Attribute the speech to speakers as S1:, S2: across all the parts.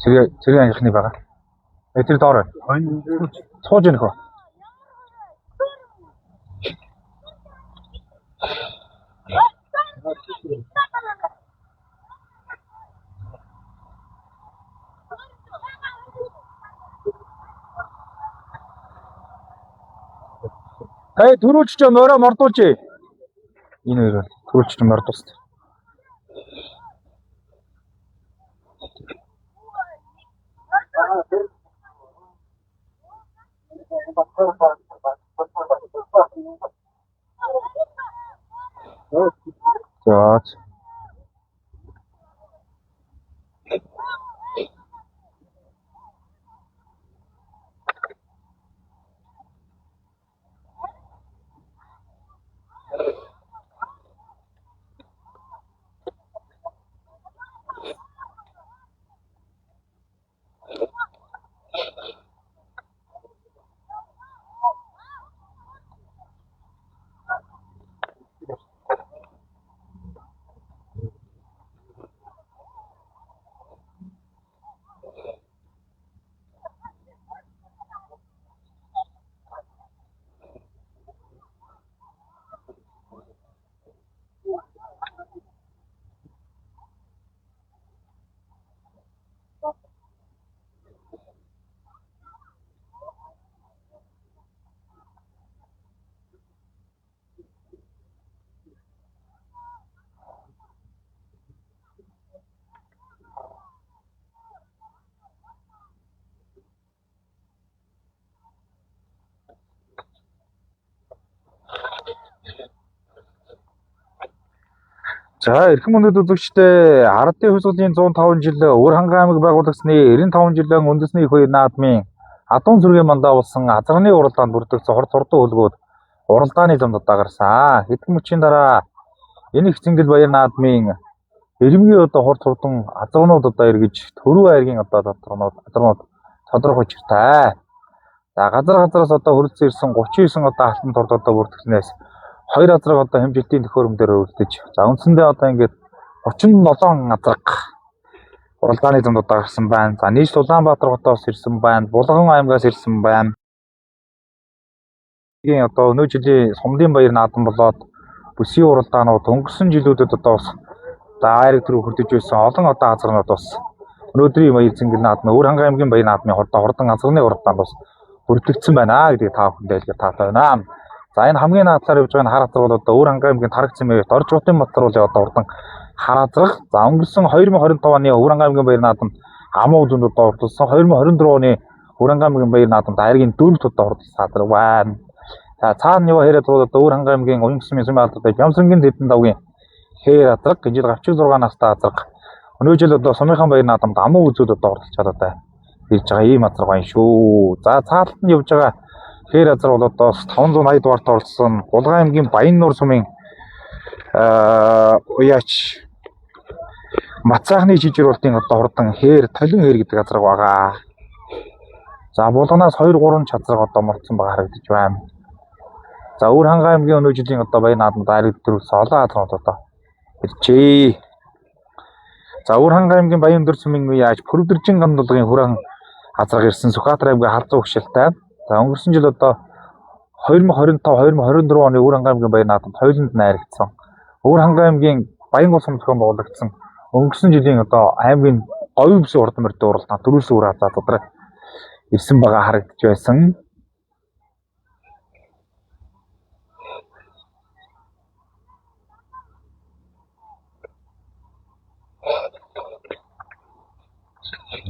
S1: Цэргийн анхны байгаа. Тэр доор сууж ийнэх үү? Төрүүлч ч мороо мордуулж. Энэ хоёр төрүүлч ч мордуулсан. За. За эрхэм хүндэт үзэгчдээ Ардын хувьсгалын 105 жил Өвөр ханган аймаг байгуулагдсны 95 жилийн үндэсний их үеийн наадмын адуун зүргийн мандаа болсон азарганы уралдаанд бүрдэгдсэн хорт хурдан хөлгөөд уралдааны замд дагарсан. Хэдэн мөчийн дараа энэ их цэнгэл баяр наадмын эрэмгийн одоо хорт хурдан азаргнууд одоо эргэж төрөө айргийн одоо азаргнууд тодорхой учиртай. За газраас одоо хөрөлцөн ирсэн 39 одоо алтан торд одоо бүрдгснээс 2 азраг одоо хэмжилтийн төхөөрөмдөр өргөдөж. За үндсэндээ одоо ингээд 37 азраг уралдааны замд дагарсан байна. За нийт Улаанбаатар хотоос ирсэн байна. Булган аймгаас ирсэн байна. Igen одоо өнөө жилийн сумдын баяр наадам болоод бүсийн уралдаанууд өнгөрсөн жилүүдэд одоо бас айраг төрөв хүрдэж байсан олон одоо азаргнууд бас өнөөдрийн баяр цэнгэл наадмын Өвөр ханган аймгийн баяр наадмын хордон азаргны уралдаанд бас бүрдэгдсэн байна гэдэг та бүхэнд хэлгээд таатай байна. За энэ хамгийн наадлаар явж байгаа хар азраг бол одоо Өвөр ханган аймгийн Тараг цэмээ Дорж Бутын Батар бол одоо урдан хар азраг. За өнгөрсөн 2025 оны Өвөр ханган аймгийн баяр наадамд амуу үзэнд одоо урдсан 2024 оны Өвөр ханган аймгийн баяр наадамд айргийн 4 удаа урдсан азраг байна. За цаана юу яриад бол одоо Өвөр ханган аймгийн Уянсан Сүмбаалдад Бямсангийн Дэдэн давгийн хээр азраг гэж 36 настай азраг. Өнөө жил одоо Сумынхан баяр наадамд амуу үзүүд одоо оролцож чадаатай хийж байгаа ийм азраг байна шүү. За цаалт нь явж байгаа хээр азраг бол одоо 580 дугаарт оролцсон Булган аймгийн Баяннуур сумын уяач Мацаахны жижиг урдын одоо хурдан хээр толин хээр гэдэг азраг байгаа. За Булганаас 2-3 чадраг одоо морцсон байгаа харагдаж байна. За Өвөр ханган аймгийн өнөө жилийн одоо баяр наадамд айраг төрүүлсэн олон азрагнууд одоо иржээ. За Өвөр ханган аймгийн Баян дөр сумын уяач Пүрвдэржин гандулгын хүрэн азраг ирсэн Сүхбаатар аймгийн халзуу хөшөлтэй. За өнгөрсөн жил одоо 2025-2024 оны Өвөр ханган аймгийн баяр наадамд хоёуланд найрагдсан. Өвөр ханган аймгийн Баян гол сум зохион байгуулагдсан өнгөрсөн жилийн одоо аймгийн говийн бүсийн урд мөрдөө уралдаанд төрүүлсэн үр азраг ирсэн байгаа харагдаж байсан.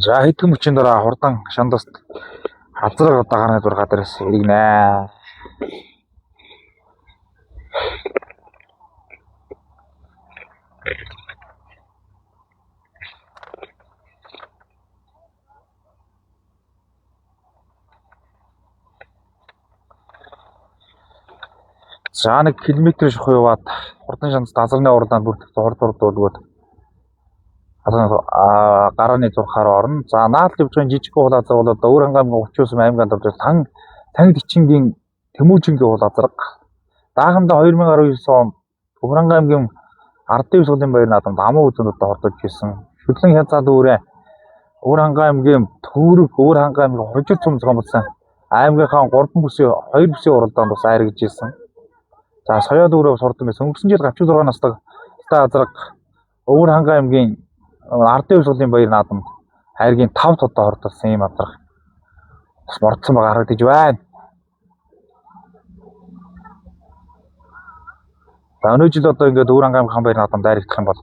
S1: За хэдхэн мөчийн дараа хурдан шандаст азраг одоо гарны зураг дээрээс иргэнэ. За 1 км шухуу яваад хурдан шандаст азрагны уралдаанд бүрдэгдсэн хорд урдуулгууд гарааны зурхаар орно. За наалт явж байгаа жижиг уул азраг бол одоо Өвөр ханган аймгийн 30 сум аймгийн давж Тан Дичингийн Тэмүүжингийн уул азраг. Даахамдаа 2019 онд Өвөр ханган аймгийн Ардын хувьсгалын баяр наадамд амуу үзэнд одоо ордож ирсэн. Шүтлэн хязгаал үүрээ Өвөрхангай аймгийн Төвөрөг, Өвөрхангай аймгийн Хожид цум зохиомжлсон аймгийнхаа 3 бүсийн 2 бүсийн уралдаанд бас айргаж ирсэн. За соёо дүүрээ сурдан байсан. Өнгөрсөн жил 36 настай азраг Өвөрхангай аймгийн Ардын урсгалын баяр наадамд хайргийн 5 тодоо хордолсон юм азраг бас мордсон байгаа харагдаж байна. За өнөө жил одоо ингээд Өвөрхангай аймгийн баяр наадамд айрагдах юм бол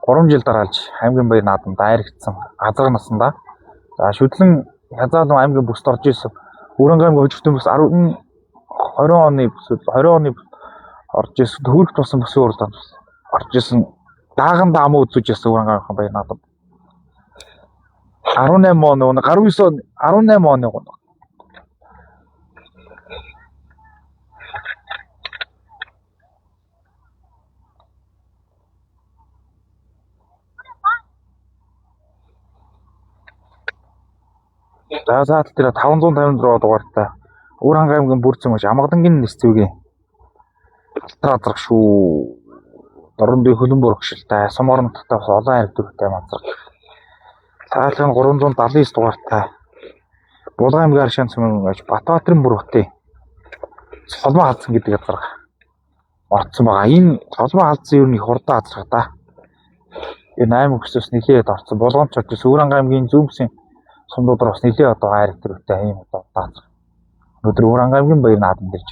S1: 3 жил дараалж аймгийн баяр наадамд айрагдсан азраг насандаа. За шүтлэн хязгаарлан аймгийн бүсд орж ирсэн. Өвөрхангай аймгийн хожигдсон бүс 20 оны орж ирсэн. Төвөрөгт болсон бүсийн уралдаанд орж ирсэн. Даагандаа амуу үзүүлж ирсэн Өвөрхангай аймгийн баяр наадам. 18 он 19 он 18 оны гоо. За тэр 556 дугаартай Өвөрхангай аймгийн бүрцэн маш Амгалангийн нэс зүйгийн алтар азраг шүү. Дорнодын хөлөн бүргшилтэй сум оронтой бас олон хайр төрхтэй азраг. Цаалхан 379 дугаартай Булган аймгийн Аршаан цумын Батбаатарын бүрхтээ Солмоо халдсан гэдэг азраг орцсон байгаа. Энэ Солмоо халдсан ер нь их хурдан азраг да. Энэ 8 өксөөс нэлээд орцсон. Булган ч очиж Өвөрхангай аймгийн зүүн бүсийн сумдуудаар бас нэлээд одоо хайр төрхтэй юм одоо азраг. Өнөөдөр Өвөрхангай аймгийн баяр наадамд ирж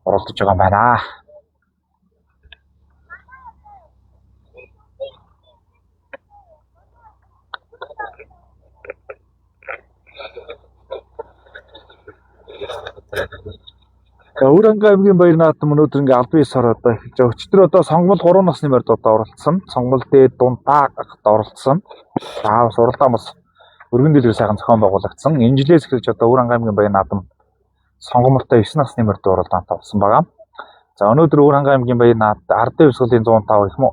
S1: оролцож байгаа юм байна. Өвөрхангай аймгийн баяр наадам өнөөдөр ингээ албан ёсоор одоо эхэлж байгаа. Өчтөр одоо сонгол 3 насны морьдод оролцсон. Сонгол дээд дундаа оролцсон. За бас уралдаан бас өргөн дэлгэр сайхан зохион байгуулагдсан. Энэ жилээс эхэлж одоо Өвөрхангай аймгийн баяр наадам сонгомортой 9 насны морьд уралдаанд тавсан байгаа. За өнөөдөр Өвөрхангай аймгийн баяр наадам Ардын урсгалын 105 их муу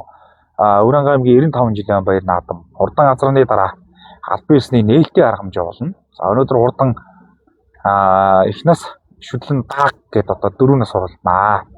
S1: Өвөрхангай аймгийн 95 жилийн баяр наадам хурдан азраны дараа албан ёсны нээлтийн арга хэмжээ болно. За өнөөдөр хурдан их нас шүтлэн дааг гэдэг одоо 4 нас уралдана.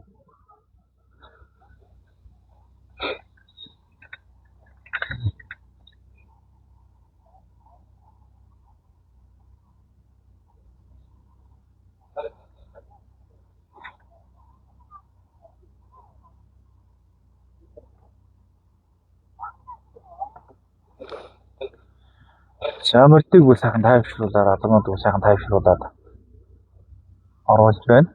S1: За мөрдийг үл сайхан тайвшруулаад алгамд үл сайхан тайвшруулаад оруулж байна.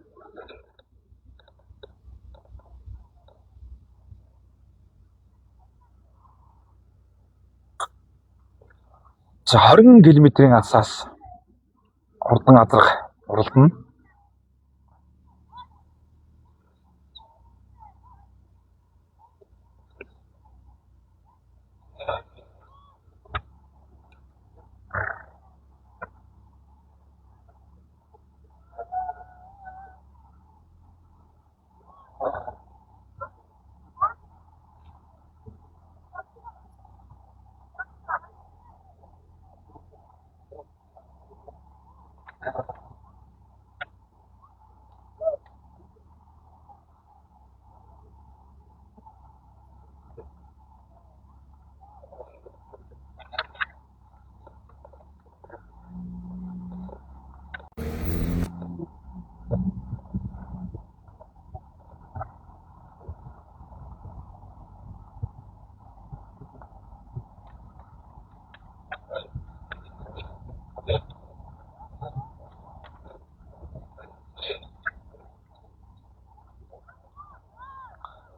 S1: За 20 км-ийн алсаас хурдан азраг уралдана.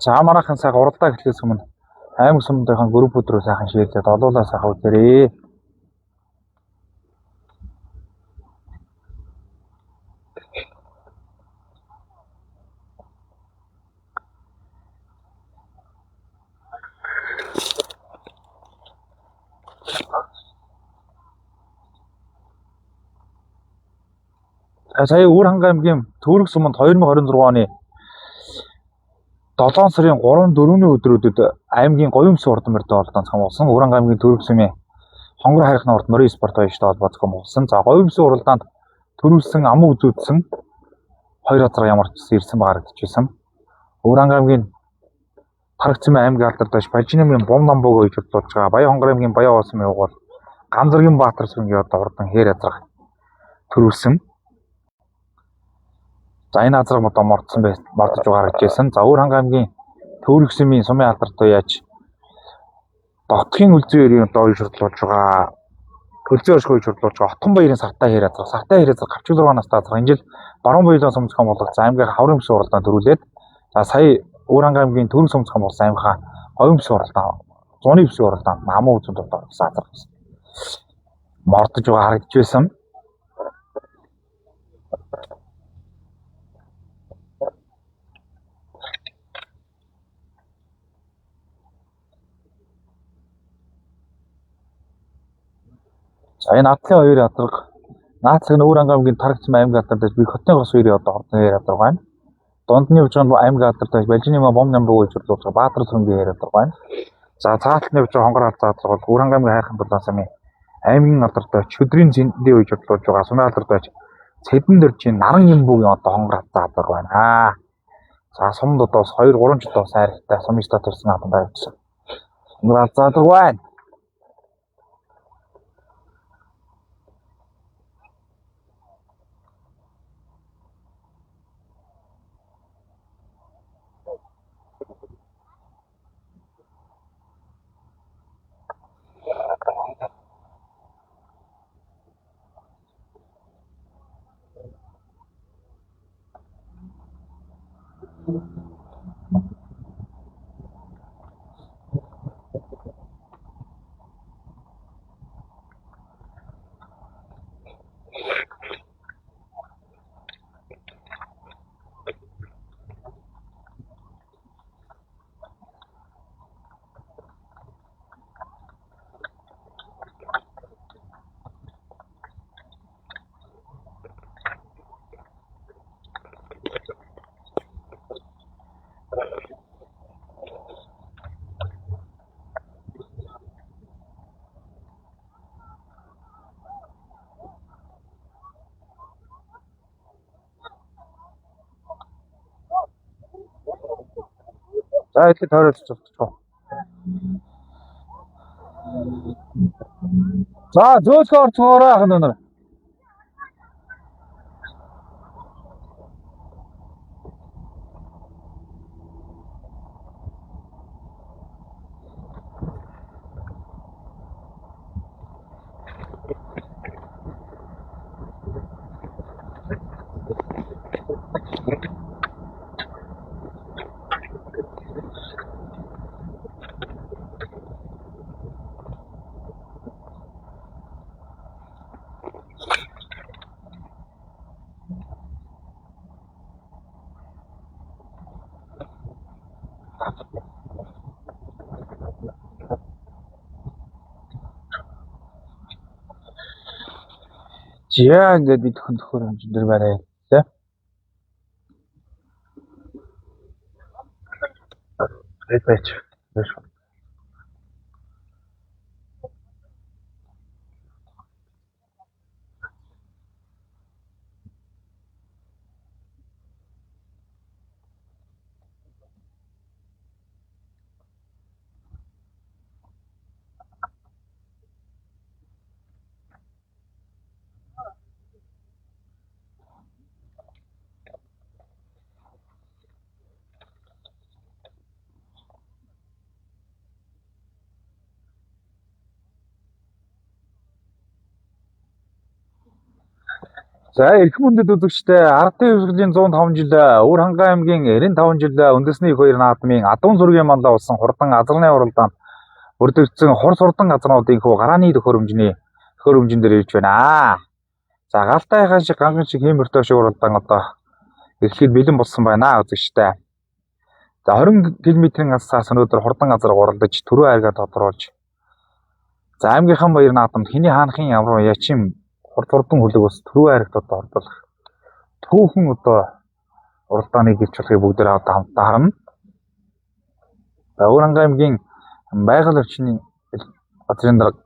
S1: За манайхан сайхан уралдаа эхлэхээс өмнө аймаг сумдынхаа группүүд рүү сайхан шеэрлээд олуулаа сайхан үзээрэй. Сая Өвөрхангай аймгийн Төвөрөг суманд 2026 оны 7 сарын 3-4-ний өдрүүдэд аймгийн говийн бүсийн урд морьд оролдоон зохион болсон. Өвөрхангай аймгийн Төвөрөг сумын хонгор хайрхны урд морин спорт баяжтай холбоо зохион болсон. За говийн бүсийн уралдаанд төрүүлсэн амуу үзүүлсэн 2 азраг ямар ч ирсэн харагдчихсан. Өвөрхангай аймгийн Тарагцмын аймгийн алдартай Бажинамын бом намбог гэж бодлож байгаа. Баян хонгор аймгийн Баян уулсын явгал Ганзаргийн Баатар сүнгийн одоо урдан хээр язраг төрүүлсэн. За энэ азраг одоо мордож байгаа гэжсэн. За Өөр Ханга аймгийн Төвөрг Сүмийн Сумын алдартай яаж Дотгийн үлзий өрийн одоо уйшрлуулж байгаа төлзөө оршихуй уйшрлуулж байгаа Отгон баярын Сартай хээр язраг. Сартай хээр язраг гавч 6 настай азраг. Энэ жил Баруун Баялаг сумцхан болгоцсон аймгийн хаврын бүсийн уралдаанд төрүүлээд за сая Өөр Ханга аймгийн Төвөрг сумцхан болсон аймгийнхаа говийн бүсийн уралдаан, зуны бүсийн уралдаанд намуу үзэнд одоо азраг мордож байгаа харагдж байсан. За энэ Атлын хоёр азраг наацлаг нь Өөр Ханга аймгийн Тархацсан аймгийн алдартай би Хотын гос хоёрын одоо ордон хээр язраг байна. Дундны явж байгаа аймгийн алдартай Балжиныма бом нямбаг уйжруулж байгаа Баатар сүнгийн хээр язраг байна. За цааталны явж байгаа Хонгор алзаа азраг бол Өөр Ханга аймгийн Хайрхан Дулаан самын аймгийн алдартай Чөдрийн зэндээ уйжруулж байгаа Сумын алдартай Цэдэн дөржийн Наран Ямбуугийн одоо Хонгор алзаа азраг байна. За сумд одоо 2-3 жил бас хайртай сумын стат төрсэн наадам байвсан. Хонгор алзаа азраг байна. За ихэд тойролцож болчихоо. За зөөлхөн орцгоороо ахын өнөр. Жаа ингээд бид хөндлөхөр хэмжин дээр байна тий. Эдэж. За эрх мөндөд үзэгчтэй ардын хөвсгөлийн 105 жил Өөр Ханга аймгийн 95 жил үндэсний их хоёр наадмын адуун зургийн мандаа болсон хурдан азарны уралдаанд бүрдэгдсэн хурс хурдан газруудын хөө гарааны төхөөрөмжн дээр ирж байна. За галтайхан шиг ганган шиг хийм өртөө шиг уралдаан одоо эхлэхэд бэлэн болсон байна үзэгчтэй. За 20 км-ийн асаас өнөөдөр хурдан газар уралдаж төрөө айргаа тодруулж за аймгийнхан баяр наадамд хэний хаанхын ямар ячим хурдан хүлэг бас төрөө айрагт одоо ордуулах түүхэн одоо уралдааны гэрч болохыг бүгдээр одоо хамтдаа харна. Өөр Ханга аймгийн байгаль орчны газрын дарга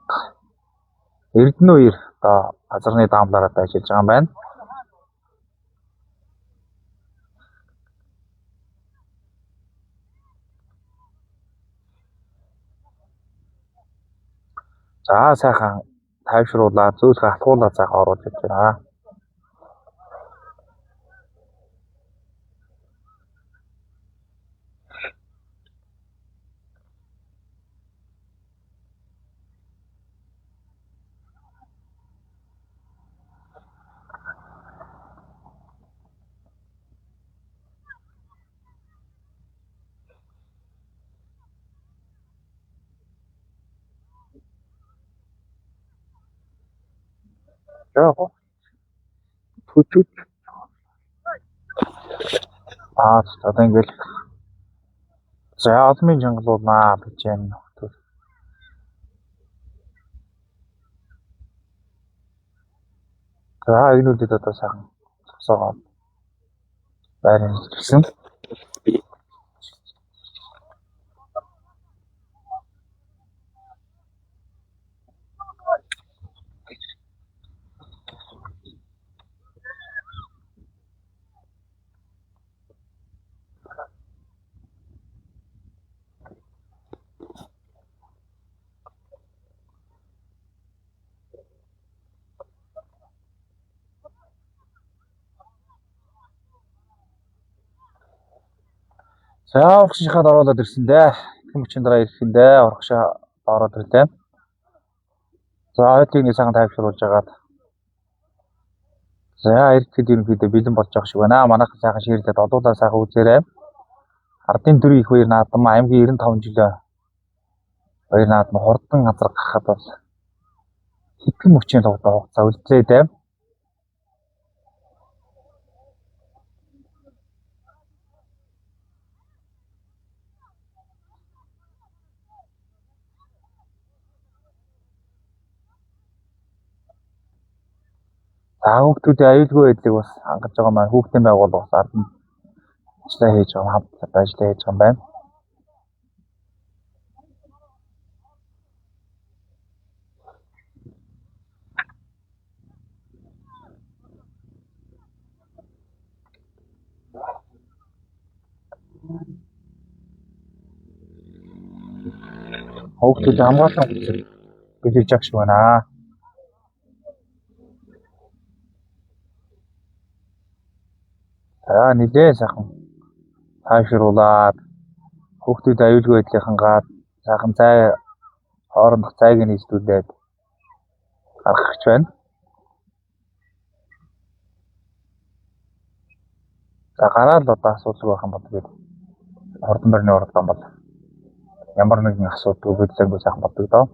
S1: Эрдэнэ хоёр одоо газрын даамлаараа ажиллаж байгаа юм байна. За сайхан тайвшруулаад зөөлхөн атгуулаад цаахан оруулж явж байна. Яг төчөж одоо ингээл за алмын жинглуулнаа гэж байна. За энүүдэд одоо сайхан цогцоогоо байрын хэлсэн. За урагшийнхаад оруулаад ирсэн дээ. Хэм хүчин дараа ирэх юм дээ. Урагшаа ороод ирлээ. За ойлыг нэг сайхан тайвшруулж агаад. За ирэхэд ерөнхийдөө бэлэн болж байгаа шиг байна. Манайхан сайхан ширлээд одуулаа сайхан үзээрэй. Ардын төрийн их баяр наадам аймгийн 95 жилийн баяр наадам хурдан газар гарахад бол хэдхэн мөчийн хугацаа үлдлээ дээ. Хүүхдүүдийн аюулгүй байдлыг бас хангаж байгаа маань хүүхдийн байгууллага бас ард нь ажиллаа хийж байгаа хамт ажиллаа хийж байгаа юм байна. Хүүхдүүд хамгаалсан гэж яг шиг байна. За нэлээ сайхан тайвшруулаад хүүхдүүд аюулгүй байдлыг хангаад сайхан зай хоорондох зайг нийслүүлээд гаргах гэж байна. За гараад одоо асуудал байх юм бол тэгээд хурдан барьны уралдаан бол ямар нэгэн асуудал үүдэлгүй сайхан болдог доо.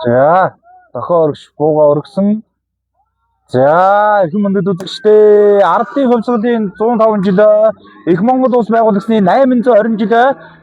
S1: За дохоо өргөж бууга өргөсөн. За их мөндөд үзэгчтэй ардын хувьсгалын 105 жил их Монгол улс байгуулагдсны 820 жил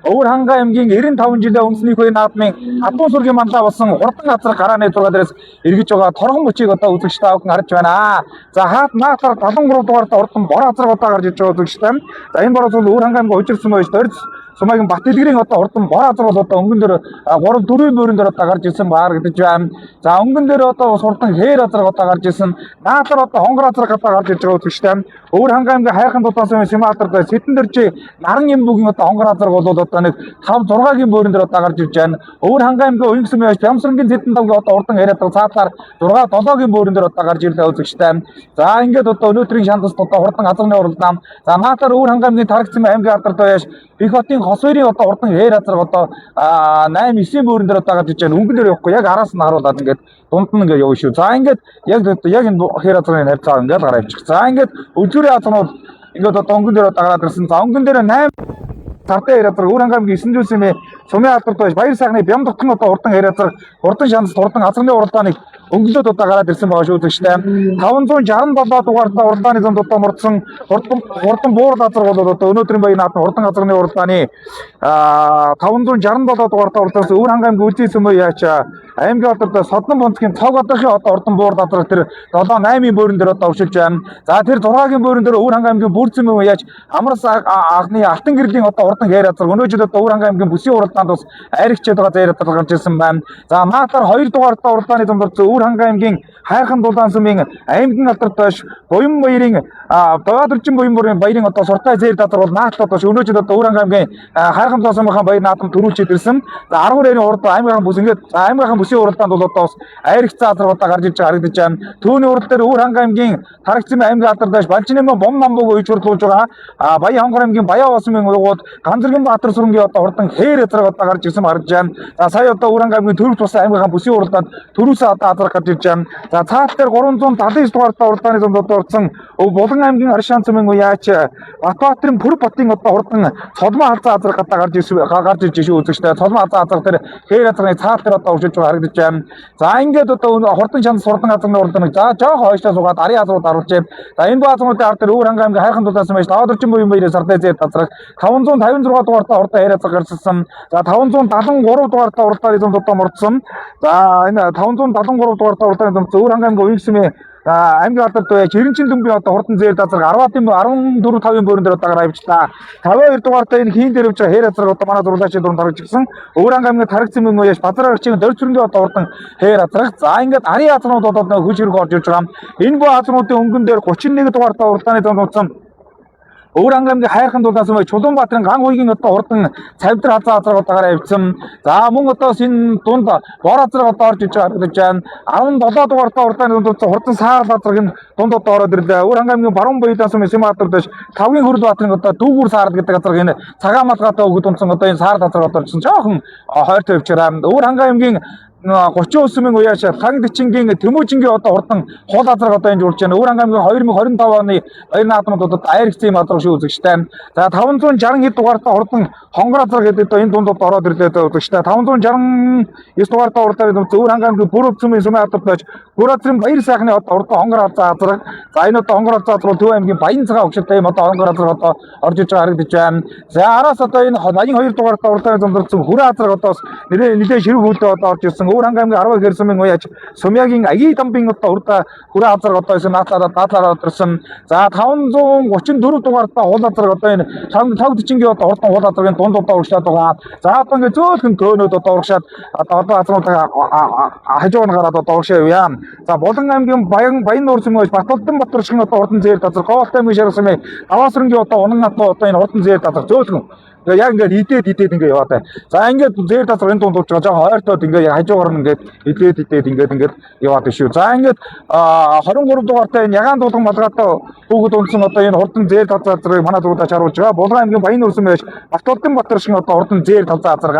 S1: Өвөр Хангай аймгийн 95 жил үндэсний баяр наадмын Адуун сүргийн манлаа болсон хурдан газар гарааны 6 дээрээс эргэж байгаа торгон мөчийг одоо үзэгчтэй авах харж байна. За хаад наатар 73 дугаарт хурдан бор газар удаа гарч иж байгаа үзэгчтэй. За энэ бороо бол Өвөр Хангай аймгийн учирсан байж дөрс Сумагийн Бат дэлгэрийн одоо хурдан бор газар бол одоо өнгөн дээр 3-4 мөрөн дээр одоо гарч ирсэн баар гэж байна. За өнгөн дээр одоо хурдан хээр газар одоо гарч ирсэн. Наатар одоо хонгор газар гадаа гарч иж байгаа үзэгчтэй. Өвөр Хангай аймгийн хайхан дутаасан Симаатарт Сэтэн дэржи наран юм бүгийн одоо хонгор газар бол одоо нэг 5-6-гийн мөрөн дээр одоо гарч ирж байна. Өвөр Хангай аймгийн уянгсан байж Бямсрангийн Сэтэн давгийн одоо хурдан яриад байгаа цаатлаар 6-7-гийн мөрөн дээр одоо гарч ирлээ үзэгчтэй. За ингээд одоо өнөөдрийн шантаст одоо хурдан газрын уралдаан. За наатар Өвөр Хангай аймгийн Тарагцсан аймгийн алдарт байж Их хотын Хосвэрийн одоо хурдан хээр газар одоо 8-9 мөрөн дээр одоо гарч иж байна. Өнгөн дээр явахгүй яг араас нь харуулад ингээд дунд нь ингээд явна шүү. За ингээд яг энэ хээр газрын харьцаа ингээд гараа авчих. За ингээд өдрийн азнууд ингээд одоо өнгөн дээр одоо гараад ирсэн. За өнгөн дээр 8 Тартай хэрэг Өвөр Хангай аймгийн 9 зүйлсийн сумын алдарт байж Баяр сайхны Бямдгтан одоо хурдан хэрэг хурдан шаналт хурдан газрын уралдааныг өнгөлөөд одоо гараад ирсэн байгаа шүү үзэгчтэй. 567 дугаартаа уралдааны зам одоо мордсон хурдан буур газар бол одоо өнөөдрийн баян наадам хурдан газрын уралдааны 567 дугаартаа уралдаанаас Өвөр ханга аймгийн Үзий Сүмөө яач аймгийн одоо Содон бонцгийн цог одоохийн одоо урдан буур газар тэр 7-8-ын бөөрөн дээр одоо өвшилж байна. За тэр 6-гийн бөөрөн дээр Өвөр ханга аймгийн Бүрцэмөө яач Амрас агны алтан гэрлийн одоо урдан хээр газар өнөөдөр одоо Өвөр ханга аймгийн Бүсийн уралдаанд бас аригчээд байгаа зэйр газар гарч ирсэн байна. За наатар 2 дугаартаа уралдааны замд Өвөр ханга аймгийн Хайрхан Дулаан сүмийн аймгийн алдартай Буян баярын Баадөрчин буян баярын одоо суртай зэйр газар бол наат одоо өнөөдөр одоо Өвөр ханга аймгийн Хайрхан Дулаан сүмийн баяр наадам төрүүлчихэд ирсэн. За 10 хүрээний урд аймгийн бүс ингээд аймгийн Бүсийн уралдаанд бол одоо бас аригч заазар одоо гарч иж харагдаж байна. Түүний урал дээр Өвөр ханга аймгийн Тарагцсан аймгийн алдартай Балжинэмэн бом намбог үйж хурлуулж байгаа. Баян хонгор аймгийн Баян усмын угууд Ганцэргэн Баатар сүрэнгийн одоо урдан хээр газар одоо гарч ирсэн харагдаж байна. За сая одоо Өвөр ханга аймгийн Төрөв тус аймгийн Бүсийн уралдаанд төрөөсөө одоо азар гарч ирж байна. За цаат дээр 379 дугаартаа уралдааны зам одоо орсон Булган аймгийн Аршаан цумын уяач Батбаатарын Пүр Батын одоо урдан цолмоо халзаа азар гадаа гарч ирж шүү үзэгчтэй. Цолмоо халзаа азар дээр хээр газрын цаат дээр одоо уршиж байгаа харагдаж байна. За ингээд одоо хурдан шанс сурдан газрын уралдааны за жоох хойшлоо суугаад ари азрууд аруулж байна. За энэ баазмуудын ард дээр Өвөр ханга аймгийн Хайрхан Дулаан сүмээс Даваадөрчин буян баярын сартай зэйр газар 556 дугаартаа уралдаан хээр газар гарчсан. За 573 дугаартаа уралдааны зам одоо мордсон. За энэ 573 дугаартаа уралдааны зам Өвөр ханга аймгийн Уян сүмийн аймгийн алдартай Жирэнчин дүмбийн одоо хурдан зэйр газар 14-5-ын бөөрөн дээр одоо гараа авчлаа. 52 дугаартаа энэ хийн дээр явж байгаа хээр газар одоо манай зурлаачийн дунд харагдж гисэн. Өвөр ханга аймгийн Тарагцсан уяаш Базар арчийн дөрв зүрэнгийн одоо хурдан хээр газар. За ингээд ари азрууд одоо хүч хэрэг орж ирж байгаа. Энэ боо азруудын өнгөн дээр 31 дугаартаа уралдааны зам нууцсан. Өвөр ханга аймгийн Хайрхан Дулаан сүмээ Чулуунбаатарын Ган хуйгийн одоо урдан цавдар хазаа азар одоо гараа авчихсан. За мөн одоо энэ дунд бор азар одоо орж иж харагдаж байна. 17 дугаартаа уралдааны дунд хурдан саар азрыг дунд одоо ороод ирлээ. Өвөр ханга аймгийн Баруун Баялаан сүмийн Симбаатар дэш 5-гийн Хөрөл Баатарын одоо Дүүгүр саард гэдэг газар энэ цагаан малгайтай өгд унтсан одоо энэ саар азар одоо орчихсон. Жоохон хойртой явчихараа. Өвөр ханга аймгийн 30 сүмийн уяаш Танг Дичингийн Тэмүүжингийн одоо хурдан хол азар одоо энэ жуулж байна. Өвөр ханга аймгийн 2025 оны баяр наадамд одоо айргцын азар шүү үзэгчтэй. За 560 хэд дугаартаа хурдан хонгор азар гэдэг одоо энэ дунд одоо ороод ирлээ үзэгчтэй. 569 дугаартаа уралдааны зам Өвөр ханга аймгийн Бүрөв сүмийн сүмийн алдартай Бүр азрын баяр сайхны одоо хурдан хонгор азар. За энэ одоо хонгор азар бол Төв аймгийн Баян цагаан өгшөлтэй юм одоо хонгор азар одоо орж иж байгаа харагдаж байна. За араас одоо энэ 82 дугаартаа уралдааны зам дөрсөн хүрээ азар одоо нэлээд ширүүг хөлөө одоо орж ирсэн. Өвөр ханга аймгийн 10 хэр сүмийн уяач Сумягийн Аги дамбын одоо хүрээ азар одоо энэ наатаараа орсон. За 534 дугаартаа хул азар одоо энэ Танг Дичингийн одоо хурдан хул азрын дунд одоо урагшаад байгаа. За одоо ингэ зөөлхөн төөнөд одоо урагшаад одоо азруудаа хажуун гараад одоо урагшаа явъя. За Булган аймгийн Баян нуур сүмээс Батбаатарын Батар шиг одоо хурдан зэйр газар Говьтай аймгийн Шаргал сүмээ Аваасрынгийн одоо унан одоо энэ хурдан зэйр газар зөөлхөн яг ингээд идээд ингээд яваад байна. За ингээд зэйр газар энэ дунд урж байгаа хойртоод ингээд хажуугаар нь ингээд идээд ингээд яваад шүү. За ингээд 23 дугаартай энэ ягаан дуулган малгайтай бүгд унсан одоо энэ хурдан зэйр газрыг манай зургуулж харуулж байгаа. Булган аймгийн Баян нуур сүмээс Батбаатарын Батар шиг одоо хурдан зэйр газар.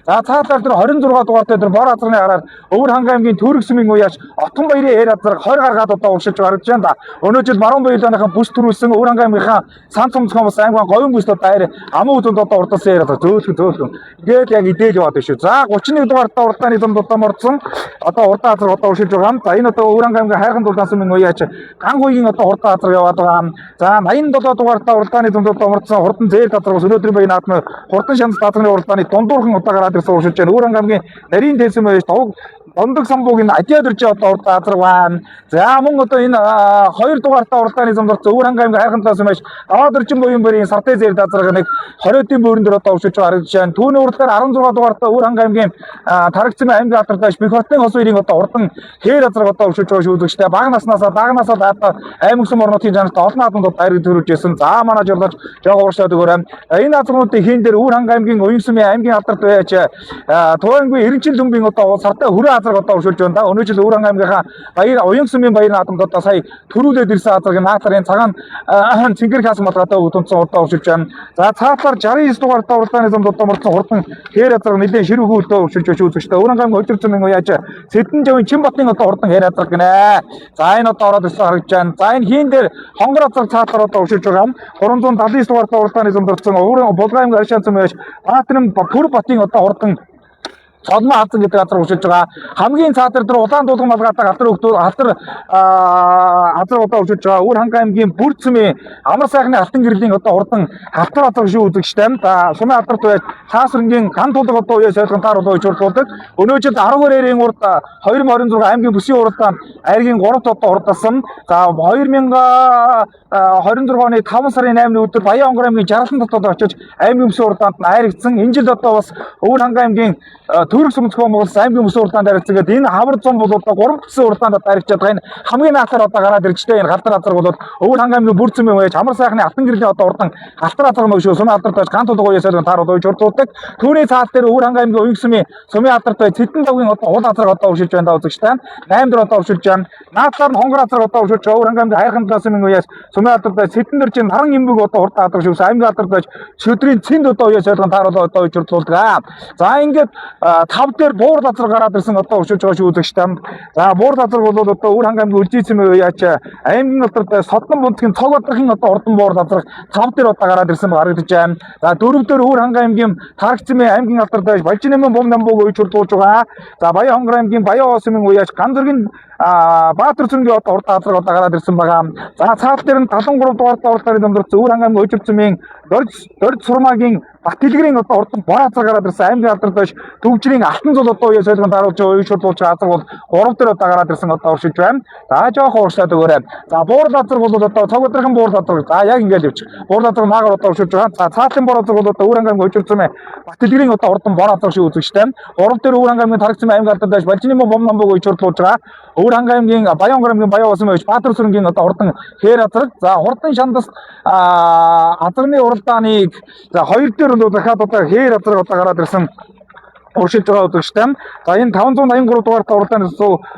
S1: За цаатаар тэр 26 дугаартай тэр бор азрын хараад Өвөр ханга аймгийн Төрөг сүмийн уяаш Отгон баярын хээр газар 20 гаргаад одоо уршиж харагдаж байна. Өнөөдөр Баруун Баялааныхан бүс төрүүлсэн Өвөр ханга аймгийнхаа Сан Цомцгоос аймгийн говийн бүс одоо амын үзэнд одоо урдсан хээр газар зөөлхөн ингээд яг идээд яваад байна шүү. За 31 дугаартаа уралдааны зам одоо мордсон. Одоо урдаа азар одоо уршиж байгаа. За энэ одоо Өвөр ханга аймгийн Хайрхан Дулаан сүмийн уяаш Ган хуйгийн одоо урдаа азар яваад байгаа. За 87 дугаартаа уралдааны зам одоо мордсон. Хурдан зэйр газар бас өнөөдрийн баяр наадмын хурдан шанс даатганы уралдааны дундуурхан одоо гараад ирсэн уршиж байна. Өвөр ханга аймгийн нарийн дэсэм байж Ондог самбуугийн Адиадэрч одоо урд азар байна. За мөн одоо энэ 2 дугаартаа уралдааны зам дорц Өвөр ханга аймгийн Хайрхан Дулаан сүмээс Даваадөрчин буян баярын сартай зэйр газар нэг 20-ийн бөөрөн дээр одоо уршиж харагдаж байна. Түүний уралдаар 16 дугаартаа Өвөр ханга аймгийн Тарагцсан аймгийн алдартай Бихотын хос хоёрын одоо урдан хээр газар одоо уршиж байгаа шүү үзэгчтэй. Бага наснасаа аймаг сүм орнотын жанрт олон наадмууд байрыг төрүүлж ирсэн. За манай жолооч жоо уршаад өгөөрэй. Энэ азруудын хийн дээр Өвөр ханга аймгийн Уян сүмийн аймгийн алдартай байж Туянгийн Эренчин дүмбийн одоо сартай хүрээ азар одоо уршиж байна. Өнөөдөр Өвөр ханга аймгийнхаа баяр Уян сүмийн баяр наадамд одоо сая төрүүлээд ирсэн азрыг наатарын цагаан цэнгэр хас малгайтай өгдөнцөн одоо уршиж байна. За цаатаар 69 дугаартаа уралдааны замд одоо мордсон хурдан хээр азар нэлээд ширүүг хөлөө уршиж байж үзэгчтэй. Өвөр ханга аймгийн Хөдөлгөөн сүмийн уяач Сэдэн жавын Чинбатны одоо хурдан хээр азар гинэ. За энэ одоо ороод ирсэн харагдаж байна. За энэ хийн дээр хонгор азар цаатаар одоо уршиж байгаа. 379 дугаартаа уралдааны замд орсон Булган аймгийн Аршаан сүмээс Баатарын Пүр Батын одоо хурдан цолмоо хазан гэдэг газар уршиж байгаа. Хамгийн цаатар дээр улаан дулган малгайтай газар газар одоо уршиж байгаа. Өөр Ханга аймгийн Бүрцмийн амар сайхны алтан гэрлийн одоо урдан халтар газар шүү үзэгчтэй. За Сумын алдарт байж Цаасрынгийн ган тулг одоо үеэс ойлгон таар одоо учруулдаг. Өнөө жил 12-ийн урд 2026 аймгийн бүсийн уралдаан айргийн 3 одоо урдсан. За 2026 оны 5 сарын 8-ны өдөр Баян онгор аймгийн Жаргалан дотоод очиж аймгийн бүсийн уралдаанд айрагдсан. Энэ жил одоо бас Өөр Ханга аймгийн Төрөг Сүмцгөө Монгол аймгийн бүсийн уралдаанд айрагдсан. Энэ хавар зам бол одоо 3 бүсийн уралдаанд айрагдаад байгаа. Энэ хамгийн наатар одоо гараад иржтэй энэ халтар газар бол Өөр Ханга аймгийн Бүрцмийн байж амар сайхны алтан гэрлийн одоо урдан халтар газар мөшөө Сумын алдарт байж ган тулг уяас ойлгон таар одоо учруулдаг. Түүний цаал дээр Өөр Ханга аймгийн Уянгсумын Сумын алдарт байж Цэдэн давгийн одоо уул газар одоо уршилж байна үзэгчтэй. 8 дээр одоо уршилж байна. Наадлаар нь хонгор газар одоо уршилж байгаа. Өөр Ханга аймгийн Хайрхан Сумын уяас Сумын алдарт байж Цэдэн дээр чинь наран имбэг одоо урд газар шүүс аймгийн алдарт байж Шүдрийн Цэнд одоо уяас ойлгон таар одоо учруулдаг. За ингээд 5 дээр буур газар гараад ирсэн одоо уршилж байгаа шүү үзэгчтэй. За буур газар бол одоо Өөр Ханга аймгийн Үлжийцэм уяач аймгийн алдарт Содон бунтгийн цог одгийн одоо урдан буур газар 5 дээр одоо гараад ирсэн харагдаж байна. За 4 дээр Өөр Ханга аймгийн Тарагцмын аймгийн алдарт байж Балжинэмэн бом намбог уйчруулж байгаа. За Баян онгор аймгийн Баян Осмын уяач ган зэргийн Баатар цүнгийн одоо урд газар одоо гараад ирсэн байгаа. За цаал дээр нь 73 дугаар уралдааны дамдрагц Өөр Ханга аймгийн Өжирцмийн Дорж Сурмаагийн Бат Дэлгэрийн одоо урдан бор газар гараад ирсэн аймгийн алдарт байж Төвжирийн Алтан цул одоо уяас ойлгон тааруулж уйчруулж газар бол 3 дээр одоо гараад ирсэн одоо уршиж байна. За жоохон уршаад өгөөрэй. За буур газар бол одоо цог өдрийн буур газар. За яг ингээд явчих. Буур газар наагаар одоо уршиж байгаа. За цаалын буур газар бол одоо Өөр Ханга аймгийн Өжирцмийн Бат Дэлгэрийн одоо урдан бор газар шүү үзэгчтэй. 3 дээр Өөр Ханга аймгийн Тарагцмын аймгийн алдарт байж Балжинэмэн бом намбог уйчруулж байгаа. Өөр Ханга аймгийн Баян онгор аймгийн Баян Осмын байж Баатар цүнгийн одоо урдан хээр газар. За хурдан шандас азарны уралдааныг за 2 дээр нь дахиад одоо хээр газар одоо гараад ирсэн уршилж байгаа үзэгчтэй. За энэ 583 дугаар уралдааны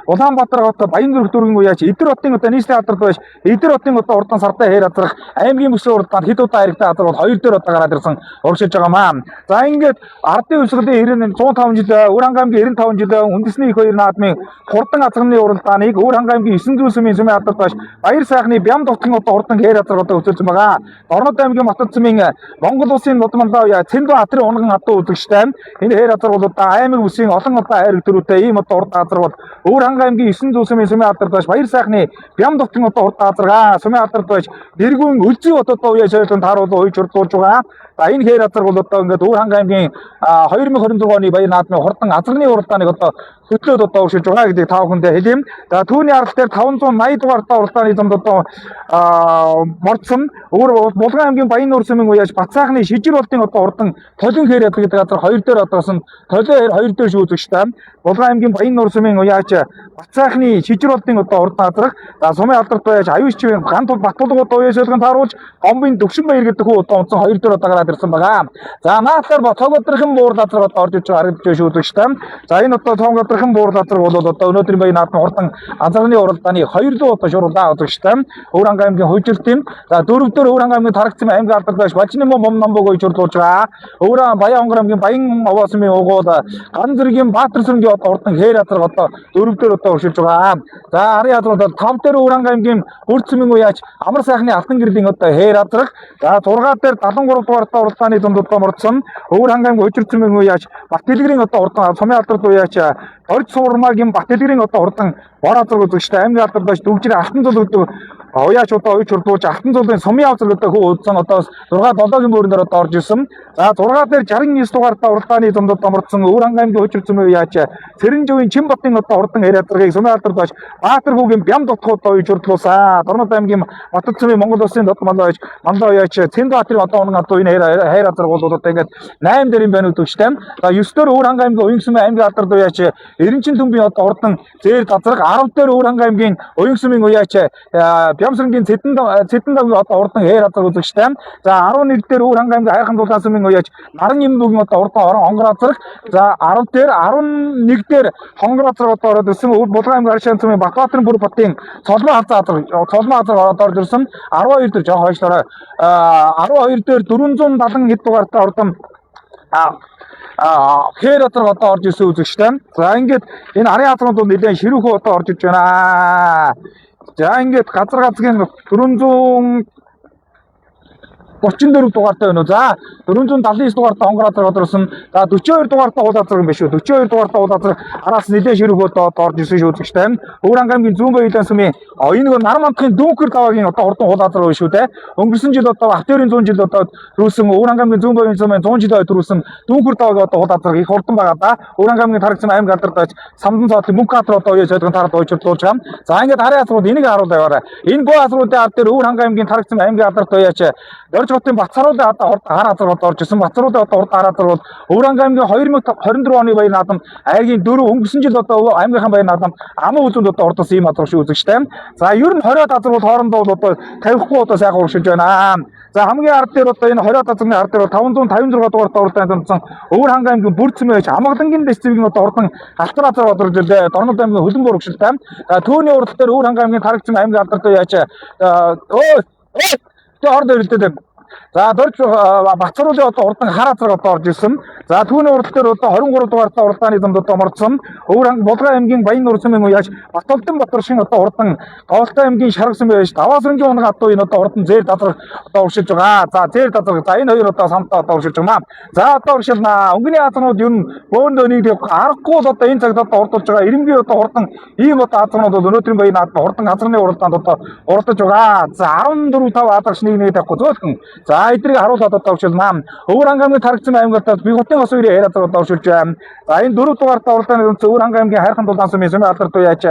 S1: Улаанбаатар хот Баян зүрх дүүргийн уяач Идэр хотын одоо нийслэлийн алдарт байж Идэр хотын одоо урдан сартай хээр газар аймгийн бүсийн уралдаанд хэд удаа хайртай газар бол 2 дээр одоо гараад ирсэн уршилж байгаа маа. За ингээд ардын өсгөлийн 105 жил Өөр Ханга аймгийн 95 жил үндэсний их хоёр наадмын хурдан азарны уралдааныг Өөр Ханга аймгийн 9 зүүн Сумын Сумын алдарт байж Баяр сайхны Бям дотгийн одоо хурдан хээр газар одоо өсөж байгаа. Орнод аймгийн Матад Сумын Монгол улсын нудмандаа уяа Цэндо хатрын унган хатуу үзэгчтэй. Энэ хээр газар бол одоо аймаг бүсийн олон одоо хайрг төрүүтэй ийм одоо урд газар бол Өөр Ханга аймгийн 9 зүүн Сумын Сумын алдарт байж Баяр сайхны Бям дотгийн одоо урд газар Сумын алдарт байж Дэргүүн Үлзий хотод одоо уяа шойлон тааруулж уйчруулж байгаа. За энэ хээр газар бол одоо ингээд Өөр Ханга аймгийн 2026 оны Баяр наадмын хурдан азарны уралдааныг одоо хөтлөөд одоо уршиж байгаа гэдгийг та бүхэндээ хэлье. За түүний арал дээр 580 дугаар уралдааны замд одоо мордсон Булган аймгийн Баян нуур Сумын уяач Бацаахны Шижир болтын одоо урдан Толин хээр гэдэг газар 2 дээр одоосон Толин 2 дээр шүү үзэгчтэй. Булган аймгийн Баян нуур Сумын уяач Бацаахны Шижир болтын одоо урд газар за Сумын алдарт байж Аюуччийн ган тул Батулгууд уяас ойлгон тааруулж Гомбын Дөвшин баяр гэдэг хүү одоо онцон 2 дээр одоо гараад ирсэн байгаа. За наатар цог өдрийн буур газар одоо орж иж байгаа харагдаж шүү үзэгчтэй. За энэ одоо цог өдрийн буур газар бол одоо өнөөдрийн Баян наадмын хурдан азарны уралдааны 2 дуу одоо шуурдаа үзэгчтэй. Өөр Ханга аймгийн Хужиртын за 4 дээр Өөр Ханга аймгийн Тарагцмын аймгийн алдарт байж Балжинэмэн бом намбог уйчруулж байгаа. Өөр Баян онгор аймгийн Баян Овоосмын угууд ган зэргийн Баатар цүнгийн одоо урдан хээр газар одоо 4 дээр одоо уршилж байгаа. За арын газар бол 5 дээр Өөр Ханга аймгийн Бүрцмийн уяач амар сайхны алтан гэрлийн одоо хээр газар. За 6 дээр 73 дугаар уралдааны дунд одоо мордсон Өөр Ханга аймгийн Хужиртын уяач Бат Дэлгэрийн одоо урдан Сумын алдарт уяач Дорж Сурмаагийн Бат Дэлгэрийн одоо урдан бор газар үзэгчтэй аймгийн алдарт байж Төвжирийн Алтан цул гэдэг уяач одоо уйчруулж Алтан цулын Сумын авзар гэдэг хүү удсан одоо 6-7-гийн бүрэн дээр одоо орж ирсэн. За 6 дээр 69 дугаар уралдааны дунд одоо мордсон Өөр Ханга аймгийн Хужиртын уяач Цэрэнживийн Чимбатын одоо урдан хээр газрыг Сумын алдарт байж Баатар хүүгийн Бям дотход одоо уйчруулсан. Орнод аймгийн Матад Сумын Монгол улсын дотмандаа байж мандаа уяач Цэндо хатрын одоо унган хатуу энэ хээр газар бол одоо ингээд 8 дээр юм байна үзэгчтэй. За 9 дээр Өөр Ханга аймгийн Уянгсумын аймгийн алдарт уяач Эренчин төмбийн одоо урдан зээл газар 10 дээр Өөр Ханга аймгийн Уянгсумын уяач Бямсрынгийн Цэдэн давгийн одоо урдан хээр газар үзэгчтэй. За 11 дээр Өөр Ханга аймгийн Хайрхан Дулаан Сумын уяач Наран имбүгийн одоо урдан хонгор газар. За 10 дээр 11 дээр хонгор газар одоо ороод ирсэн Булган аймгийн Аршаан Сумын Батбаатарын бүр батын цолмоо газар ороод орж ирсэн. 12 дээр жоо хойшлороо 12 дээр 470 хэд дугаартай урдан хээр газар одоо орж ирсэн үзэгчтэй. За ингээд энэ арын газрын дунд нэлээд ширүүхөө одоо орж иж байна. За ингээд газар газгийн 400 34 дугаартай байна уу. За 479 дугаартай хонгор азар орсон. За 42 дугаартай уул азар юм биш үү. 42 дугаартай уул азар араас нэлээд ширхүүд орж ирсэн шүү үзэгчтэй. Өвөрхангай аймгийн зүүн баялан сумын энэ нэг нар мандахын дүүнкэр даваагийн одоо хурдан уул азар байна шүү те. Өнгөрсөн жил одоо Автөрийн 100 жил одоо төрүүлсэн Өвөрхангай аймгийн зүүн баялан сумын 100 жилийн төрүүлсэн дүүнкэр даваагийн одоо уул азар их хурдан байгаа да. Өвөрхангай аймгийн тарагцсан аймаг алдартай самдан цаатын мөнгө хатар одоо уяа цайдган тараад уучруулж байгаа. За ингээд хараа азрууд энийг харуулж яваарай. Энэ боо азруудын ард дээр Өвөрхангай аймгийн тарагцсан аймгийн алдартай уяач Дорж хотын Бацаруулын одоо хар азар одоо орж ирсэн. Бацаруулын одоо хар азар бол Өвөрхангай аймгийн 2024 оны баяр наадам аймгийн 4 өнгөрсөн жил одоо аймгийнхаа баяр наадам аман үзэнд одоо ордсон юм азар шүү үзэгчтэй. За ер нь 20 азар бол хоорондоо одоо тавихгүй одоо сайхан уршиж байна. За хамгийн ард дээр одоо энэ 20 азрын ард дээр 556 дугаартай урдтай томцсон Өвөрхангай аймгийн Бүрцэм байж Амгалангийн дэсцгийн одоо ордон алтар азар орж ирлээ. Дорнод аймгийн Хөлбөмбөр өгшөлтэй. За түүний урд дээр Өвөрхангай аймгийн тарагцсан аймгийн алдартай яач орд ирэлтэй. За Дорж Бацаруулын одоо урдан хар азар одоо орж ирсэн. За түүний урд дээр одоо 23 дугаартай урдааны замд одоо мордсон. Өвөрхангай Булган аймгийн Баян нурсмын уяаж Батолдон Батар шин одоо урдан Говьтай аймгийн Шаргасан байж Даваасрынгийн унаг одоо энэ одоо урдан зээр дазар одоо уршиж байгаа. За зээр дазар за энэ хоёр одоо самтаа одоо уршиж байгаа. За одоо уршилнаа. Өнгөний азарнууд ер нь бөөндөө нэг аргагүй л одоо энэ цагт одоо урдулж байгаа. Ирэмгийн одоо урдан ийм одоо азарнууд бол өнөөдрийн баян наадам урдан азарны уралдаанд одоо урдаж байгаа. За 14 5 азарч нэг тавихгүй зөөлхөн. За эдрийг харуулаад одоо уршилнаа. Өвөрхангай аймгийн тарагцсан аймагтаа би хотын ос хоёрын яриа одоо уршилж байна. За энэ 4 дугаартай уралдааны Өвөрхангай аймгийн хайрхан дулаан сумын сумын алдартай яач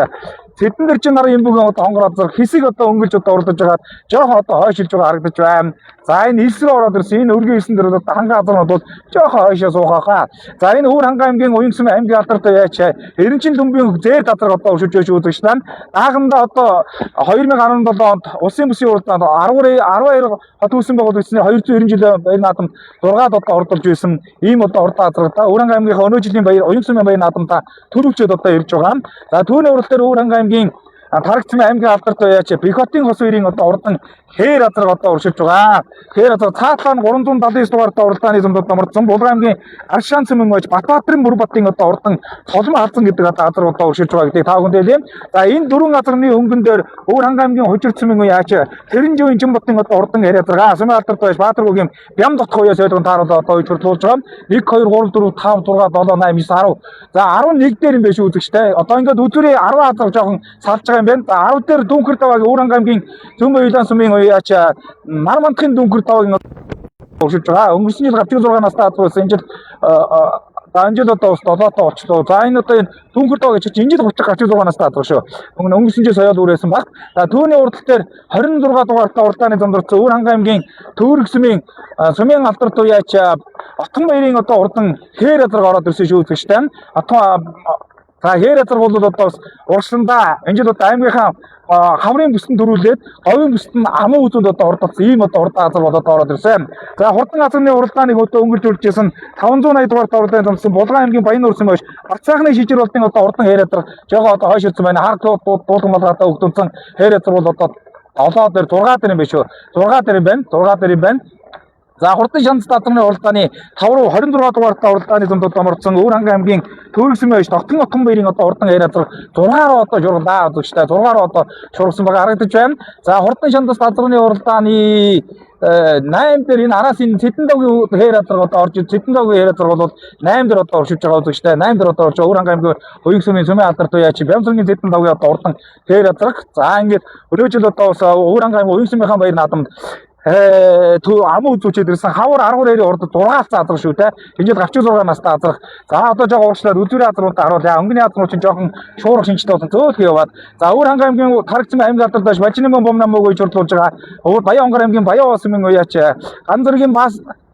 S1: Тэдэн дээр чинь нарын бүхэн одоо хонгор азар хэсэг одоо өнгөрч одоо урдаж байгаад жоохон одоо хойшилж байгаа харагдаж байна. За энэ илс рүү ороод ирсэн энэ өргөн илсэн дээр одоо ханган азарнууд бол жоохон хойшоо суухаа. За энэ Өвөрхангай аймгийн уян сумын аймгийн алдартай яач Эренчин дүмбийн зээр газар одоо уршиж байж үзэж байна. Наахандаа одоо 2017 онд улсын бүсийн уралдаанд 12 хот үүсэн байгуулагдсны 290 жилийн баяр наадамд 6-д одоо ордолж байсан ийм одоо урдаа азартай Өвөрхангай аймгийнхаа өнөө жилийн баяр уян сумын баяр наадамда төрөвчөд одоо ирж байгаа. За түүний урал дээр Өвөрхангай аймгийн тарагцсан аймгийн алдартай яач Бихотын хос хоёрын одоо урдан хээр азар одоо уршиж байгаа. Хээр азар цаатлаа нь 379 дугаартай уралдааны зэмд одоо мордсон. Булган аймгийн Аршаан цэмэн байж Батбаатарын Бүрбатын одоо урдан Толмон хазан гэдэг азар одоо уршиж байгаа гэдэг таа хүндээ тийм. За энэ дөрвөн азарны өнгөн дээр Өвөрхангай аймгийн Хужир цэмэн яач Тэрэнжийн Жимбатын одоо урдан хээр азар сумын алдартай байж Баатаргүйгийн Бям дотох уяа сойдгон тааруулаад одоо уучруулж байгаа. 1 2 3 4 5 6 7 8 9 10. За 11 дээр юм биш үзэгчтэй. Одоо ингээд үзүүрээ 10 азар жоохон салж байгаа юм байна. 10 дээр дүнкэр даваагийн Өвөрхангай аймгийн Зүүн баялан сумын уяач нар мандахын дүнкэр даваагийн уршиж байгаа. Өнгөрсөн жил 36 настай азруулсан. Энэ жил энэ жил одоо 7-тоо болчлоо. За энэ одоо энэ дүнкэр даваа гэж энэ жил 36 настай азруу шүү. Өнгөрсөн жил соёол үрээсэн баг. За түүний урдтал дээр 26 дугаартай уралдааны замдэрсэн Өвөрхангай аймгийн Төвөрг сумын алдартай уяач Отгон баярын одоо урдан хээр азар ороод ирсэн шүү үзэгчтэй. За хээр азар бол одоо бас уршилдаа энэ жил одоо аймгийнхаа хаврын бүсэнд төрүүлээд говийн бүсэнд нь аман үзүүнд одоо ордолцсон ийм одоо урдаа азар болоод ороод ирсэн. За хурдан азарны уралдааныг одоо өнгөрч үржсэн 580 дугаар уралдааны замдсан Булган аймгийн Баян нурсан байж Барцаахны шижир болтын одоо урдан хээр азар жоо одоо хойшилсан байна. Хар дуулан малгайтай өгдөнсөн хээр азар бол одоо 7 дээр 6 дээр юм биш үү? 6 дээр юм байна. 6 дээр юм байна. За хурдан шанц татамны уралдааны 5 руу 26 дугаартай уралдааны зэмд одоо мордсон Өвөрхангай аймгийн Төвөргсөн байж Тогтон Отгон баярын одоо урдан хээр азар 6-аар одоо журлаа үзэгчтэй 6-аар одоо шургасан байгаа харагдаж байна. За хурдан шанц татамны уралдааны 8 дээр энэ араас энэ Цэдэндагийн хээр азар одоо орж Цэдэндагийн хээр азар бол 8 дээр одоо оршиж байгаа үзэгчтэй 8 дээр одоо орж Өвөрхангай аймгийн уян сумын сумын алдартай яач Бямсангийн Цэдэндагийн одоо урдан хээр азар. За ингээд өнөө жил одоо Өвөрхангай аймгийн уян сумынхаа баяр наадамд аман үзүүчээд ирсэн хавар 10-ээр урд 6 азар шүү те. Энэ жил 36 настай азар. За одоо жоо уучлаад үзүүрийн азруудаа харуул. Өнгөний азрууд чинь жоохон шуурга шинжтэй болсон зөөлхий яваад. За Өвөрхангай аймгийн тарагцсан аймгийн алдартай Бажинмын бом намыг уучруулж байгаа. Баян онгор аймгийн Баян сумын уяач Ганзаргийн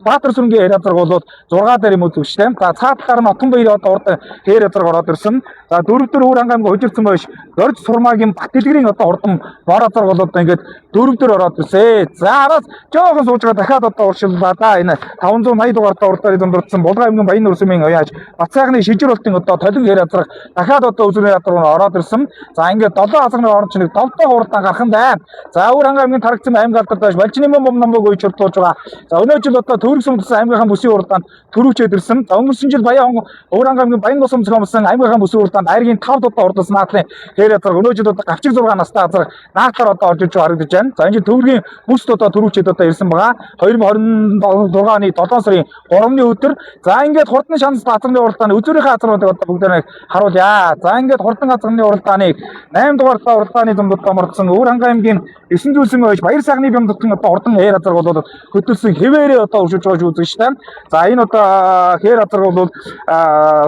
S1: Баатар сүрэнгийн хээр азар бол 6 дээр юм үзэгчтэй. За цаатлаар нь Отгон баярын одоо урд хээр азар ороод ирсэн. За 4 дээр Өвөрхангай аймгийн Хужирцэн байж Дорж Сурмаагийн Батэлгэрийн одоо урдан бор азар бол одоо ингээд 4 дээр ороод ирсэн. За араас жоохон сууж байгаа дахиад одоо уршиллаа да. Энэ 580 дугаартай урдааны зэмдэрсэн Булган аймгийн Баян нурсмын уяач Бацаахны шижир болтын одоо толин хээр азар дахиад одоо үзүүрийн азар руу ороод ирсэн. За ингээд 7 азарны орон чинь 5 дахь урдаан гарах нь байна. За Өвөрхангай аймгийн тарагцсан аймгийн алдартай Балжинмын бом намыг уучруулж байгаа. За өнөө жил одоо Төвөрг Сумдсан аймгийн бүсийн уралдаанд төрүүчээд ирсэн. За өнгөрсөн жил Өвөрхангай аймгийн Баянгол сумц гомсон аймгийн бүсийн уралдаанд айргийн 5 удаа уралдсан наадлын хээр язраг өнөө жил одоо гавчиг 6 настай азар наатаар одоо орж иж харагдаж байна. За энэ жил Төвөргийн бүст одоо төрүүчээд одоо ирсэн байгаа. 2026 оны 7 сарын 3-ны өдөр. За ингээд хурдан шанс газрын уралдааны үзүүрийнхээ газруудыг одоо бүгдээ харуулъя. За ингээд хурдан газрын уралдааныг 8 дугаар уралдааны зэмбэд амардсан Өвөрхангай аймгийн 9 зүйлсэн байж баяр сайхны бям дотн одоо хурдан хээр язраг бол хөдөлсөн хэвээрээ одоо өршөж байгаа шүү үзэж штэ. За энэ одоо хээр язраг бол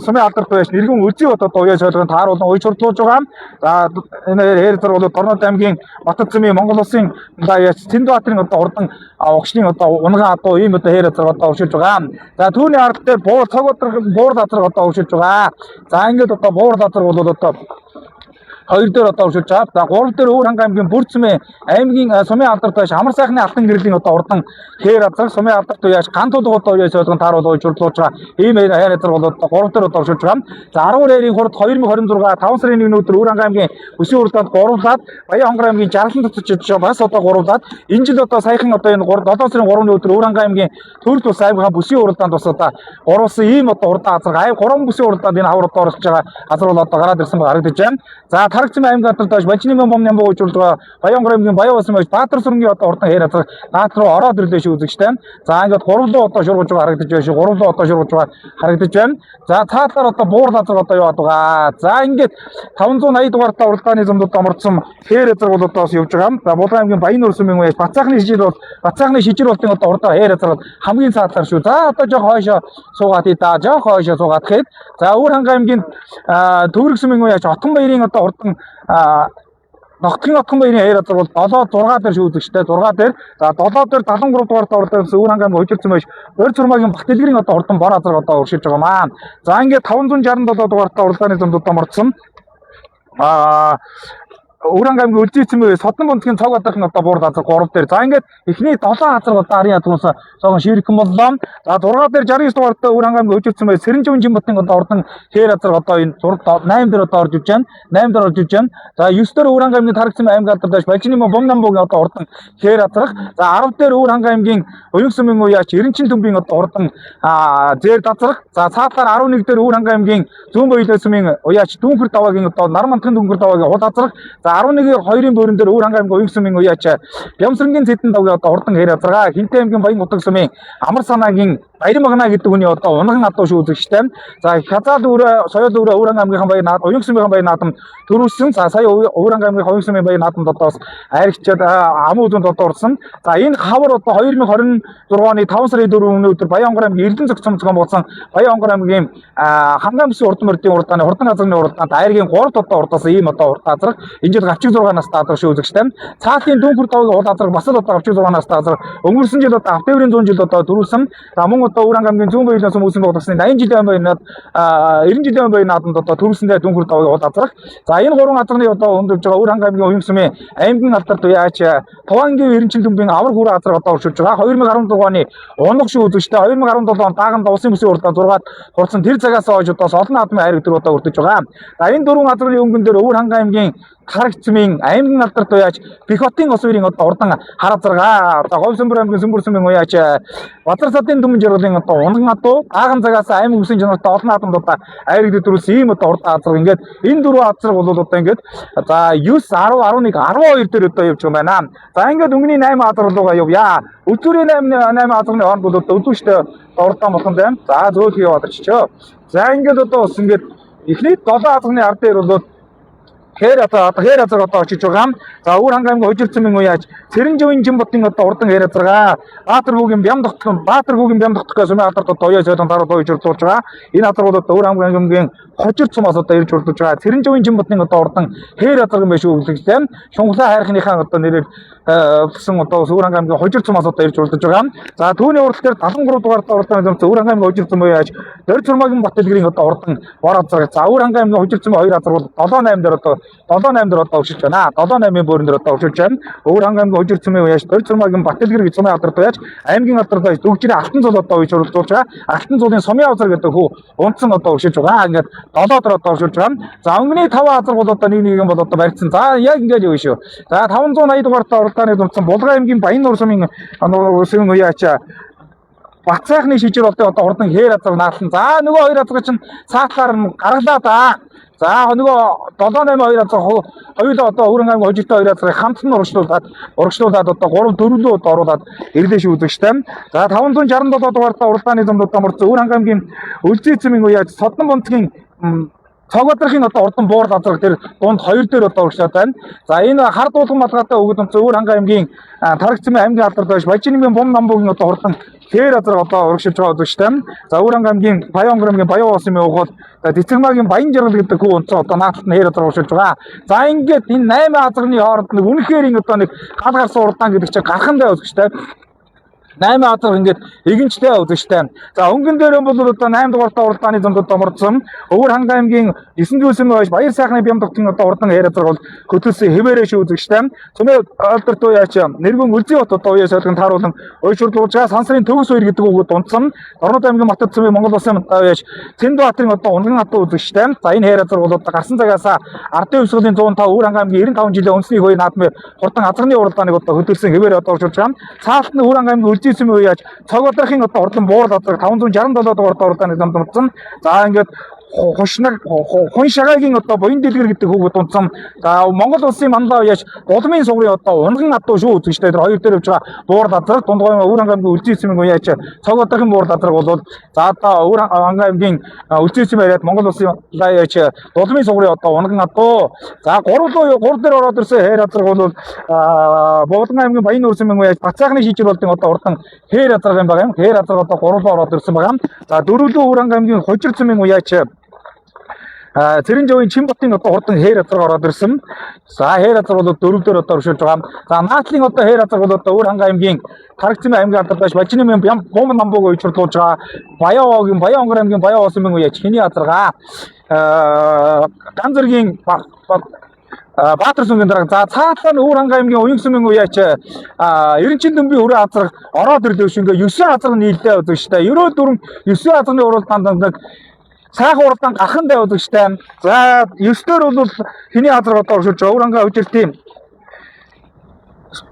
S1: сумын алдарт байж нэргэн үзий одоо уяа солигон тааруулан уйж хурдлуулж байгаа. За энэ хээр язраг бол Дорнод аймгийн Батад цэми Монгол улсын Тэндбаатарын одоо хурдан огшны одоо унган адуу ийм одоо хээр язраг одоо өршөж байгаа. За түүний ард дээр буур язраг одоо өршөж байгаа. За ингээд одоо буур язраг бол одоо 2 дээр одоо өршөж байгаа. За 3 дээр Өвөрхангай аймгийн Бүрцмэ аймгийн сумын алдарт байж амар сайхны алтан гэрлийн одоо урдан хээр язраг сумын алдарт яаж ган тулг одоо яаж солигон тааруулж урдлуулж байгаа. Ийм хээр язраг бол одоо 3 дээр одоо өршөж байгаа. За 10 ээрийн хурд 2026 5 сарын 1-ний өдөр Өвөрхангай аймгийн бүсийн уралдаанд 3-лаад Баян хонгор аймгийн Жаргалан цэцэж бас одоо 3-лаад энэ жил одоо саяхан одоо энэ 7 сарын 3-ны өдөр Өвөрхангай аймгийн Төрөл тус аймгийн бүсийн уралдаанд бас одоо оруулсан ийм одоо урдан азар 3 бүсийн уралдаанд энэ хавар одоо оролцож байгаа азар бол одоо гараад ирсэн харагдаж байна. За Тарагцсан аймгийн алдарт Бажны бом ням бууж байгаа Баян хонгор аймгийн Баян улсын байж Баатар сүрэнгийн одоо урдан хээр язраг наат руу ороод ирлээ шүү үзэгчтэй. За ингээд 3 луу одоо шургуулж байгаа харагдаж байна шүү. 3 луу одоо шургуулж байгаа харагдаж байна. За цаатлаар одоо буур язраг одоо яваад байгаа. За ингээд 580 дугаартай уралдааны зэмбэд амардсан хээр язраг бол одоо явж байгаа. За Булган аймгийн Баян сүмийн байж Бацаахны шижир болтын одоо урдаа хээр язраг хамгийн цаатлаар шүү. За одоо жоох хойшоо суугаад идаа жоох хойшоо суугаад хэд. За Өвөрхангай аймгийн Төвөрг сүмийн байж Отгон баярын одоо урдан Отгон баярын хээр язраг бол 7-6 дээр шүү үзэгчтэй 6 дээр. За 7 дээр 73 дугаартай уралдаанаас Өвөрхангай аймгийн хожирцсан байж Өр цурмагийн Бахтэлгэрийн одоо урдан бор язраг одоо өршиж байгаа маань. За ингээд 567 дугаартай уралдааны зэмбэд амардсан Өвөрхангай аймгийн Үлзийцэн Содон бунтгийн цог одоохон одоо буур язраг 3 дээр. За ингээд эхний 7 язраг одоо арын ядгуус цогон ширхэн боллоо. За 6 дээр 69 дугаартай Өвөрхангай аймгийн Хожирцэн бай Сэрэнживэн Жимбатын одоо урдан хээр язраг одоо энэ 8 дээр одоо орж иж байна. 8 дээр орж иж байна. За 9 дээр Өвөрхангай аймгийн Тарагцсан аймгийн алдарт байж Бажны бом ням буугийн одоо урдан хээр язраг. За 10 дээр Өвөрхангай аймгийн Уян сүмийн уяач Эренчин төмбийн одоо урдан зээр язраг. За цаатлаар 11 дээр Өвөрхангай аймгийн Зүүн Баялаг сүмийн уяач Дүүнхэр даваагийн одоо Нармантхан Дүүнхэр даваагийн хул язраг. За 11-ийн 2-ын бөөрөн дээр Өвөрхангай аймгийн Уян сүмийн уяач Бямсрангийн Цэдэн давгийн одоо урдан хээр язраг. Хинтээ аймгийн Баян утаг сүмийн Амар санаагийн Баярын Магнаа гэдэг хүний одоо унган адуу шүү үзэгчтэй. За Хязаад өрөө соёл өрөө Өвөрхангай аймгийн Баян наад Уян сүмийн Баян наадам төрүүлсэн. За сая Өвөрхангай аймгийн Уян сүмийн Баян наадамд одоо бас айрчаад ам үзэнд одоо орсон. За энэ хавар одоо 2026 оны 5 сарын 4-ний өдөр Баян хонгор аймгийн Эрдэнэ зохицсон зохион болсон Баян хонгор аймгийн Ханган бүсийн урдан мөрдийн уралдааны хурдан газрын уралдаанд айргийн 3 одоо урдаас ийм одоо урд газар энэ жил гавчиг 6 настай азар шүү үзэгчтэй. Цаатын Дүүнхэр давгийн хул азар бас л одоо гавчиг 6 настай азар өнгөрсөн жил одоо автоврын 100 жил одоо төрүүлсэн. За мөн одоо Өвөрхангай аймгийн Зүүн Баялаг сүм үүсгэн бодгосны 80 жилийн баянад 90 жилийн баян наадамд одоо төрүүлсэндээ Дүүнхэр давгийн хул азар. За энэ 3 газрын одоо өндөрж байгаа Өвөрхангай аймгийн Уян сүмийн аймгийн алдарт уяач Тувангийн Эренчин төмбийн авар хүрээ азар одоо өршөж байгаа. 2016 оны унах шүү үзэгчтэй 2017 он дааганд улсын бүсийн уралдаанд 6-аад хурцсан тэр цагаас хойш одоо олон наадмын хайр өдөр одоо өртөж байгаа. За энэ 4 газрын өнгөн дээр Өвөрхангай аймгийн Тарагцсан аймгийн алдарт уяач Бихотын ос хоёрын одоо урдан хар азаргаа. За Говьсөнбөр аймгийн Сүмбэр сүмийн уяач Бадар садын дүмэн жаргалын одоо унган адуу ааган цагаас аймаг бүсийн чанартай олон наадамд одоо айрыг дэвтрүүлсэн ийм одоо урдан азар. Ингээд энэ 4 азар бол одоо ингээд за 9 10 11 12 дээр одоо явж байгаа юм байна. За ингээд өнгөний 8 азар руугаа явъя. Өчүүрийн 8 азрын хооронд бол одоо өдөөштэй урдан болгон байна. За зөөлхий яваад очичоо. За ингээд одоо бас ингээд эхний 7 азрын ард дээр бол хээр язраг одоо очиж байгаа. За Өвөрхангай аймгийн Хожирцэн уяач Сэрэнживэн Жимбатын одоо урдан хээр язрагаа Баатар хүүгийн бям дохтох сумын алдарт одоо уяа солон дараад ойж урдуулж байгаа. Энэ азар бол одоо Өвөрхангай аймгийн Хожирцмаас одоо ирж урдуулж байгаа. Сэрэнживэн Жимбатын одоо урдан хээр язраг юм биш үү гэхлээр Шунглаа хайрхныхаа одоо нэрээр гэсэн одоо Өвөрхангай аймгийн Хожирцмаас одоо ирж урдуулж байгаа. За түүний уралд дээр 73 дугаартай уралдааны зам Өвөрхангай аймгийн Хожирцэн уяач Дөр цурмагийн Бахтэлгэрийн одоо урдан бор азар. За Өвөрхангай аймгийн Хожирцэн 2 азар бол 7-8 дээр одоо 7-8 дээр одоо өршиж байна. 7-8-ийн бөөрөн дээр одоо өршиж байна. Өвөрхангай аймгийн Хожирцэн уяач Дөр цурмагийн Бахтэлгэр гэж сумын алдарт уяач аймгийн алдарт уяач Дүгжирийн Алтан цул одоо үйж уралдуулж байгаа. Алтан цулын сумын азар гэдэг хүү унтсан одоо өршиж байгаа. Ингээд 7 дээр одоо өршиж байгаа. За өнгөний 5 азар бол одоо нэг юм бол одоо барьцсан. За яг ингээд юу шүү. За 580 дугаартай уралдааны дурдсан Булган аймгийн Баян нуур сумын уяач Бат сайхны шижир болтой одоо урдан хээр азар наалсан. За нөгөө хоёр азар чинь цаатлаар нь гаргалаа да. За нөгөө 7-8 2 азар хоёулаа одоо Хөрөнгө аймгийн хожигтой 2 азарыг хамт нь урагшлуулад одоо 3-4 лөө оруулаад ирлээ шүү үзэгчтэй. За 567 дугаартай уралдааны замдуудаа мөрцөө Хөрөнгө аймгийн Үлзий эзэмийн үеэд Содон бунтгийн цогодрохын одоо урдан буур газар дээр дунд 2 дээр одоо урагшлаад байна. За энэ хар дуулган малгайтай өгөөд онцгой Хөрөнгө аймгийн Тарагцмын аймгийн алдарт байж Бажинмын бум намбуугийн одоо урдан хээр азар одоо урагшилж байгаа үзэгчтэй. За Хөрөнгө аймгийн Баян аймгийн Баян уусын өгөөд Цэцэгмаагийн Баян жаргал гэдэг хүү онцгой одоо наадад нь хээр азар урагшилж байгаа. За ингээд энэ 8 азарны хооронд нэг үнэхээр одоо нэг гал гарсан уралдаан гэдэг чинь гархандаа үзэгчтэй. 8 азар ингээд игэнчтэй үзэгчтэй. За өнгөн дээр бол одоо 8 дугаартай уралдааны замдууд доморцсон. Хөрөнгө аймгийн 9 зүйлсэн байж Баяр сайхны Бямдагтын одоо урдан хээр азар бол хөтөлсөн хэвээрээ шүү үзэгчтэй. Цөмөө олдорт уяач нэргэн Үлзий бот одоо уяас солгон тааруулан ойшуурлуулж сансрын төгс хоёр гэдэг үгүүд унтсан. Орнод аймгийн Матад цөмөө Монгол улсын уяач Цэндбаатарын одоо унган хатуу үзэгчтэй. За энэ хээр азар бол одоо гарсан цагаас ардын өвсгөлийн 105 Хөрөнгө аймгийн 95 жилийн үндэсний хуулийн наадмын хурдан азарны уралдааныг одоо хөтөлсөн хэвээрээ одоо уршуулж байгаа. Цаалт нь Хөрөнгө аймгийн эзэм үеэж цогодрохын одоо урдан буур газар 567 дугаар уралдааны замд унтсан. За ингээд хүн шагаагийн одоо буян дэлгэр гэдэг хүүгүүд унтсан. За Монгол улсын манлаа уяаж улмын сугрын одоо унган хатуу шүү үзэгчтэй хоёр дээр явж байгаа буур газар дундгой Хөрөнгө аймгийн Үлзий эзэмийн уяаж цогодрохын буур газар бол за одоо Хөрөнгө аймгийн Үлзий эзэм яриад Монгол улсын манлаа уяаж улмын сугрын одоо унган хатуу. За 3 дээр ороод ирсэн хээр азар бол Богдон аймгийн Баян уусын уяаж Бат сайхны шижир болдын одоо урдан хээр азар юм байгаа юм. Хээр азар одоо 3 ороод ирсэн байгаа. За 4 Хөрөнгө аймгийн Хожир цэмийн уяаж Цэрэнжовын Чимботын одоо урдан хээр азар ороод ирсэн. За хээр азар бол 4 дээр одоо өршөлж байгаа. За наатлын одоо хээр азар бол одоо Хөрөнгө аймгийн Тарагцмын аймгийн алдарт байж Бажинмын бум намбууг ойчрлуулж байгаа. Баян аймгийн Баян уусын уяаж хиний азаргаа Ганзэргийн Баатар сүнгийн дарга за цаатлаа нь Хөрөнгө аймгийн Уян сүмийн уяач Эренчин дөмбийн өрөө азар ороод ирлээ шүнгээ 9 азар нийлдээ үзэгчтэй. 94 9 азарны уралдаанд нэг цаахан уралдаан гархандаа үзэгчтэй. За 9 дээр бол хиний азар одоо уршилж байгаа. Хөрөнгө хожиртын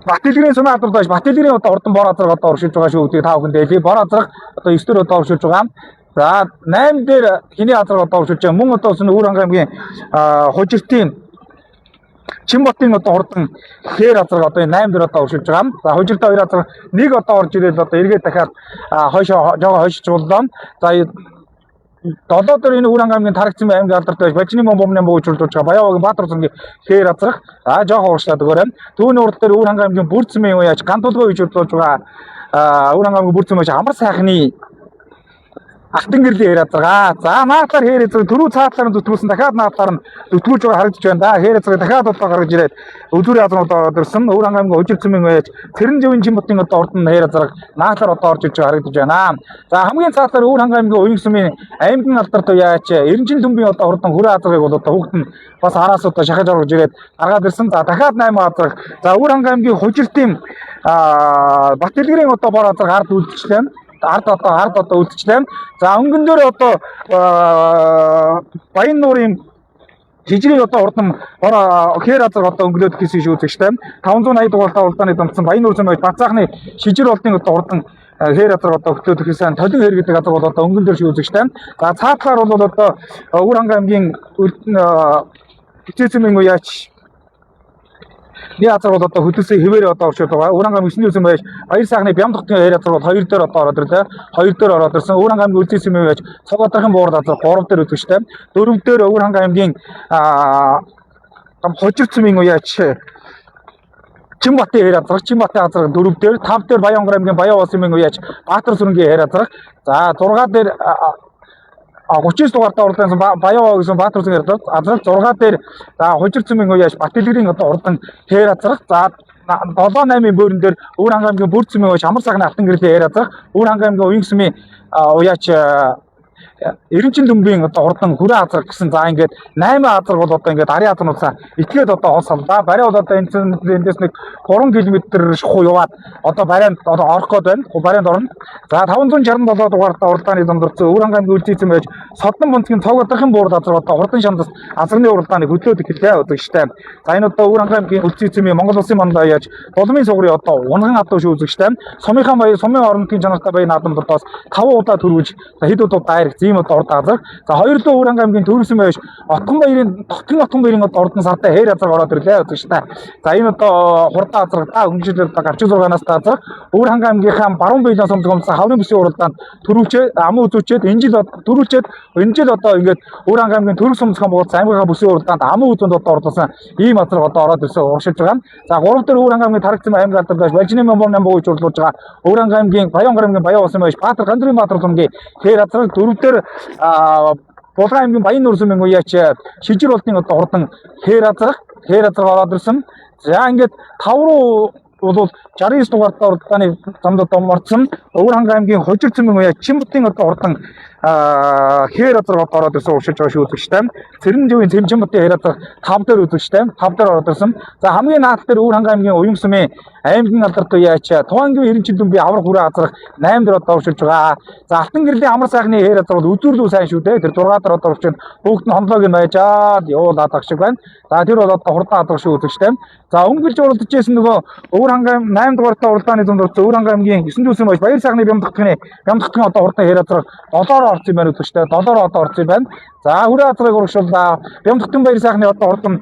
S1: Батэлгэрийн сумын алдарт байж Батэлгэрийн одоо урдан бор азар одоо уршилж байгаа шүү гэдэг та бүхэнд хэлье. Бор азар одоо 9 дээр одоо уршилж байгаа. За 8 дээр хиний азар одоо уршилж байгаа. Мөн одоо Хөрөнгө аймгийн хожиртын Чимботын одоо урдан хээр азар одоо 8 дээр одоо уршилж байгаа. За хожиртой 2 азар нэг одоо орж ирээд одоо эргээд дахиад хойшжууллаа. За 7 дээр энэ Хөрөнгө аймгийн Тарагцмын аймгийн алдарт байж Бажинмын бум намбууг үйлчилж байгаа Баян Баатар зунгийн хээр азрах жоохон урагшлаад өгөөрэй. Түүний урд дээр Хөрөнгө аймгийн Бүрцмийн уяаж гантулгой үйлчилж байгаа Хөрөнгө аймгийн Бүрцмийн уяаж амар сайхны Алтан гэрлийн хээр азаргаа. За наадлаар хээр азар түрүү цаатлаар нь зүтгүүлсэн дахиад наадлаар нь зүтгүүлж байгаа харагдаж байна да. Хээр азар дахиад одоо гаргаж ирээд өвдөрийн азрууд ороод ирсэн. Хөрөнгө аймгийн Хожир цэмийн уяаж Цэрэнжовын Чимботын одоо урдан хээр азар наадлаар одоо орж ирж байгаа харагдаж байна. За хамгийн цаатлаар Хөрөнгө аймгийн Уян сүмийн аймгийн алдарт уяаж Эренчин дөмбийн одоо урдан хүрээ азарыг бол одоо хүүхэд нь бас араас одоо шахаж орж ирээд гаргаад ирсэн. За дахиад 8 азар. За Хөрөнгө аймгийн Хожиртын Батэлгэрийн одоо бор азар гард үлдчихлээ. Ард одоо үлдчихлээ. За өнгөн дээр одоо Баян нуурын жижигний одоо урдан хээр азар одоо өнгөлөөд хийсэн шүү үзэгчтэй. 580 дугаартай уралдааны дамжсан Баян нуурын байж Бат сайхны шижир болдын одоо урдан хээр азар одоо хөтлөөд хийсэн толин хээр гэдэг азар бол одоо өнгөн дээр шүү үзэгчтэй. За цаатлаар бол одоо Хөрөнгө аймгийн Эцэцмийн уяач нэг азар бол одоо хөдөлсөн хэвээрээ одоо оршиж байгаа. Хөрөнгө аймгийн 9 зүйлсэн байж Баяр сайхны Бямдагтын хээр азар бол 2 дээр одоо ороод ирлээ. 2 дээр ороод ирсэн. Хөрөнгө аймгийн Үлзий эзэмийн байж цогодрохын буур азар 3 дээр үзэгчтэй. 4 дээр Хөрөнгө аймгийн Хожир цэмийн уяач Чимботын хээр азар 4 дээр 5 дээр Баян аймгийн Баян уусын уяач Баатар сүрэнгийн хээр азар. За 6 дээр 39 дугаартай уралдаан Баян гэсэн Баатар сүрэн хээр азар 6 дээр за Хожир цэмийн уяач Батэлгэрийн одоо урдан хээр азар. За 7-8-ын бөөрөн дээр Хөрөнгө аймгийн Бүрцмийн уяач Амар сайхны Алтан гэрлийн хээр азар. Хөрөнгө аймгийн Уян сүмийн уяач Эренчин дүмбийн одоо урдан хүрээ азар гэсэн за ингээд 8 азар бол одоо ингээд ари азарнуудаа итгээд одоо олсоллаа. Барай бол одоо эндээс нэг 3 км шухуу яваад одоо барайнд одоо орох гээд байна. Барайнд орно. За 567 дугаартай уралдааны дундорцсон Өвөрхангай аймгийн үлдээсэн байж Содон бунцгийн цог одрохын буур газар одоо хурдан шандас азарны уралдааныг хөдлөөд эхэллээ одоо штэ. За энэ одоо Өвөрхангай аймгийн үлдээсэн Монгол улсын мандаа яаж Дулмын сугрын одоо унган адуу шүүзэгчтэй сумынхан баяр сумын орнотын чанартай баяр наадам дотоос 5 удаа төрүүлж хэд удаа дайрагц ийм одоо урд азар. За хоёр доо Өвөрхангай аймгийн төрүүлсэн байж Отгон баярын одоо урдан сартай хээр азар ороод ирлээ одоо штэ. За энэ одоо хурдан азар та хөнгөлөөр гарч 6-наас азар Өвөрхангай аймгийнхаа баруун биелэн сумдгомсан хаврын бүсийн уралдаанд төрүүлчээ аман үзүүлчээд энэ жил төрүүлчээд энэ жил одоо ингээд Өвөрхангай аймгийн төрөл сумдгомсан байгуулсан аймгийн бүсийн уралдаанд аман үзүүлд одоо ордсон ийм азар одоо ороод ирсэн уршилж байгаа. За 3 дээр Өвөрхангай аймгийн тархицсан аймаг алдартай Балжины Момбон бууж урлуулж байгаа Өвөрхангай аймгийн Баянгар аймгийн Баян улсын байж Баатар Гандрын Баатар зумгийн хээр азар 4 дээр Булган аймгийн Баян нуурсумын уяач Шижир болтын одоо урдан хээр азар ороод ирсэн. За ингээд 5 руу бол 69 дугаартай уралдааны замд одоо морцсон Өвөрхангай аймгийн Хожир цэмэн уяач Чимбутын одоо урдан хээр азар ороод ирсэн уршилж байгаа шүү үзэгчтэй. Цэрэнживийн Цэмчимбутын хээр азар 5 дээр үзэгчтэй. 5 дээр ороод ирсэн. За хамгийн наадах дээр Өвөрхангай аймгийн Уян сумын аймгийн алдартай уяач Тугангийн Эренчин дүмбийн аврах хүрээ азар 8 дээр одоо уршилж байгаа. За Алтан гэрлийн амар сайхны хээр азар бол үзүүрлүү сайн шүү дээ. Тэр 6 дээр одоо уршиж бүгд нь хонлоог нь байжаад явуулаад ах шиг байна. За тэр бол одоо хурдан азар шүү үзэгчтэй. За өнгөлж уралдаж байсан нөгөө Өвөрхангай 8 дугаартай уралдааны дунд Өвөрхангай аймгийн 9 дүүсийн байж Баяр сайхны бямдахтын одоо хурдан хээр азар 7-оор орсон юм байна үзэгчтэй. 7-оор одоо орсон юм байна. За хүрээ азрыг урагшууллаа. Бямдахтын Баяр сайхны одоо хурдан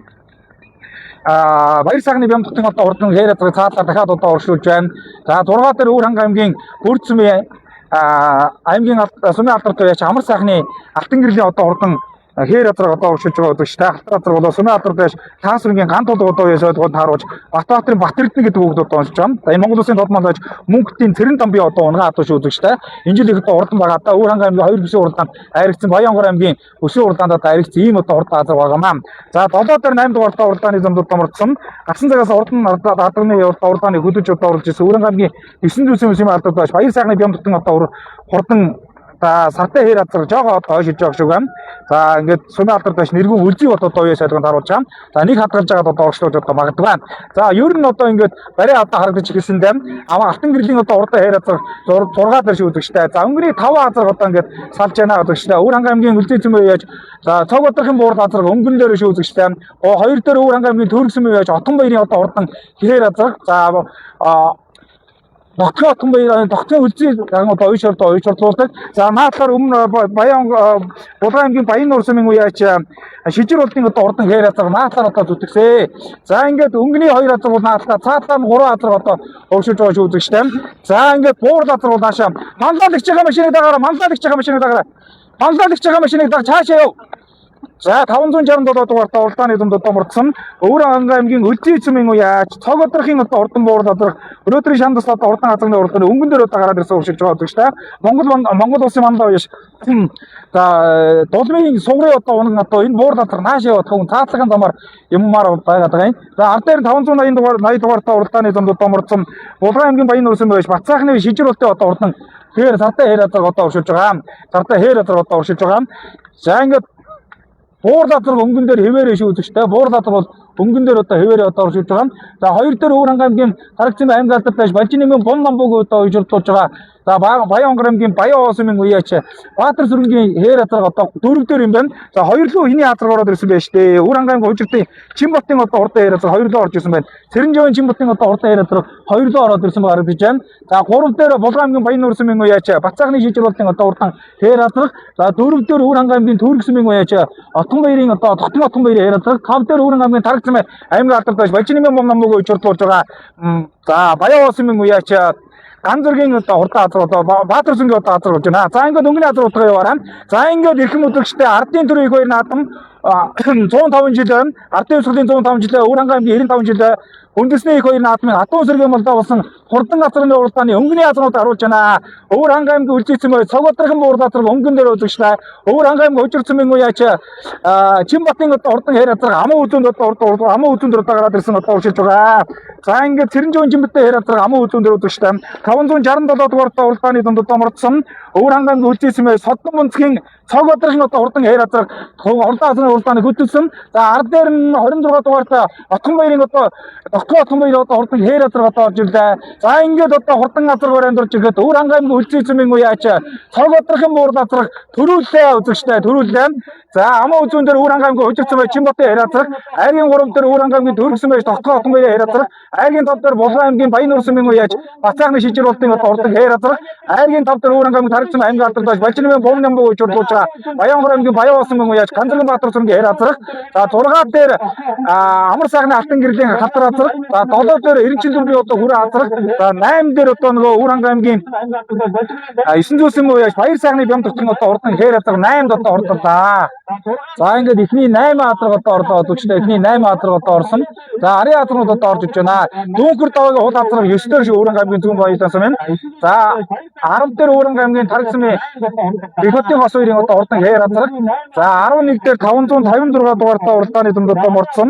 S1: Баяр сайхны бямдахтын одоо хурдан хээр азрыг цаадлаа дахиад одоо урагшуулж байна. За 6 дээр Өвөрхангай аймгийн Бүрцмийн аймгийн сумын алдартай яач амар сайхны Алтан гэрлийн одоо хурдан хээр азар одоо уршилж байгаа үзэгчтэй. Алтан азар бол сумын алдар байж Таасрынгийн гант толгой одоо ясаад тааруулж Батбаатарын Батэрдэн гэдэг үг одоо уншиж байгаа. За энэ Монгол улсын тодмол байж Мөнгөтийн Цэрэн дамбын одоо унгаа адуу шүү үзэгчтэй. Энэ жил их одоо урдан байгаа. Одоо Өвөрхангай аймгийн 2 бүсийн уралдаанд айрагцсан Баянгар аймгийн бүсийн уралдаанд одоо айрагцсан ийм одоо урдан азар байгаа маа. За 7 дээр 8 дугаартай уралдааны замд одоо мордсон. Гацсан цагаас урдан адагны уралдааны хөдөж одоо оруулж ирсэн Өвөрхангай аймгийн 9 дүүсийн сумын алдар байж Баяр сайхны бямдахтын одоо хурдан сартай хээр азар жоо одоо хойшиж байгаа шүү гам. За ингээд сумын алдар байж нэргэн үлзий бол одоо яа сайдганд харуулж байгаа. За нэг хадгалж байгаад одоо орчлуулж одоо магадгүй байна. За ер нь одоо ингээд барай одоо харагдаж ирсэн дэм. Алтан гэрлийн одоо урдаа хээр азар 6 дээр шүү үзэгчтэй. За өнгөрийн 5 азар одоо ингээд салж яана үзэгчтэй. Өвөрхангай аймгийн үлзий цэмээ яаж за цог одрохын буур азар өнгөн дээр шүү үзэгчтэй. 2 дээр Өвөрхангай аймгийн төрөлсөн байж Отгон баярын одоо урдан хээр азар. За Отгон баярын тогтмол үлзий одоо ойшорлуулдаг. За наадлаар өмнө Баян Булган аймгийн Баян нуурсумын уяач Шижир болтын одоо урдан хээр азар наадлаар одоо зүтгэсэ. За ингээд өнгөний 2 азар бол наадлаа цаадлаа нь 3 азар одоо өгшөж байгаа шүү үзэгчтэй. За ингээд буур азар бол наашаа манлайлагч байгаа машиныг дагаа цаашаа яв. За 567 дугаартай уралдааны дунд одоо мордсон Өвөрхангай аймгийн үлзий цэмэн уяач цог одрохын одоо урдан буур азар өнөөдрийн шандас одоо урдан азарны урдан өнгөн дээр одоо гараад ирсэн уршилж байгаа үзэгчтэй. Монгол улсын мандаа уяаш за Дулмын сугрын одоо унган одоо энэ буур азар нааш явах хүн цаатлагын замаар юммаар байгаад байгаа юм. За ард дээр 580 дугаартай уралдааны дунд одоо мордсон Булган аймгийн Баян нуурсын байж Батцаахны Шижир болтын одоо урдан хээр сартай хээр азар одоо уршилж байгаа. За ингээд буур азар өнгөн дээр хэвээрээ шүү үзэгчтэй. Буур азар бол өнгөн дээр одоо хэвээрээ одоо оршиж байгаа. За 2 дээр Өвөрхангай аймгийн Тархицсан аймгийн алдартай байж Балжины Момбон бууг одоо уйжуулж байгаа. За Баянгар аймгийн Баян улсын уяач Баатар сүрэнгийн хээр азар одоо 4 дээр юм байна. За 2 лөө хэний азар ороод ирсэн байж тээ. Өвөрхангай аймгийн Хожиртын Чимбутын одоо урдан хээр азар 2 лөө орж ирсэн байна. Цэрэнживийн Чимбутын одоо урдан хээр азар 2 лөө ороод ирсэн байгаа гэж байна. За 3 дээр Булган аймгийн Баян нуурсын уяач Бацаахны Шижир болтын одоо урдан хээр азар. За 4 дээр Өвөрхангай аймгийн Төрөлсөн уяач Отгон баярын одоо Отгон баярын хээр азар. 5 дээр Өвөрхангай аймгийн Тархицсан аймгийн алдартай Балжины Момбон бууг уйжуулж байгаа. За Баян улсын уяач Ганзургийн одоо хурдан азар одоо Баатар сүнгийн одоо азар болж байна. За ингээд өнгөний азар утгаа яваарай. За ингээд эрхэм өдөрчтэй ардын төрийн их баяр наадам 105 жил байна. Ардын өсгөлийн 105 жил, Өвөрхангай аймгийн 95 жил үндэсний их баяр наадмын хатуун сэргийн молдоо болсон хурдан азрын уралдааны өнгөний азрууд харуулж байна. Өвөрхангай аймгийн үлзийцэн бай цог одрохын буур азар өнгөн дээр үзэгчлээ. Өвөрхангай аймгийн Хожирцмын уяач Чимбатын одоо хурдан хээр азар аман үзүүнд одоо аман үзүүнд одоо гараад ирсэн одоо уршилж байгаа. За ингээд Цэрэнживийн Чимбатын хээр азар аман үзүүнд дээр үзэгчлээ. 567 дугаартай уралдааны дунд одоо мордсон Өвөрхангай аймгийн үлзийцэн бай Содон бунцгийн Цог бодрын одоо хурдан хээр азар хурдан азрын уралдааны хөдөлсөн. За ард дээр нь 26 дугаартай Отгон баярын одоо Отгон баяр одоо хурдан хээр азар одоо орж ирлээ. За ингээд одоо хурдан азар барайнд орж ирэхэд Өвөр ханга аймгийн үлцээцмийн уяач цог бодрын муурд азар төрүүлээ үзэгчтэй төрүүлээ. За амаа үзүүн дээр Өвөр ханга аймгийн хожигдсан бай Чимботын хээр азар айргийн 3 дээр Өвөр ханга аймгийн төрөлсөн байж Отгон баярын хээр азар айргийн 5 дээр Булган аймгийн Баянуурсмын уяач Бацаахны шижир болтын одоо хурдан хээр азар айргийн 5 дээр Өвөр ханга аймгийн тархсан аймгийн алдартай Балжинмын бомнам бууж урдуулж Баянгор аймгийн Баян уяач Ганцхан Баатар сүргийн хээр азар. За 6 дээр Амар сайхны алтан гэрлийн хатар азар. За 7 дээр Эренчин дүргийн одоо хүрээ азар. За 8 дээр одоо нөгөө Өвөр ханга аймгийн 9 зүйлсэн уяач Баяр сайхны бям тогтсон одоо хурдан хээр азар 8-д одоо ордлоо. За ингээд эхний 8 азар одоо орлоо үзэгчтэй эхний 8 азар одоо орсон. За арын азарнууд одоо орж иж байна. Дүүнхэр даваагийн хул азар 9 дээр Өвөр ханга аймгийн зүүн баялаасан байна. За 10 дээр Өвөр ханга аймгийн тархсмын Бэхотын хос хоёрын одоо хурдан хээр азар. За 11 дээр 556 дугаартай уралдааны дүнд одоо мордсон.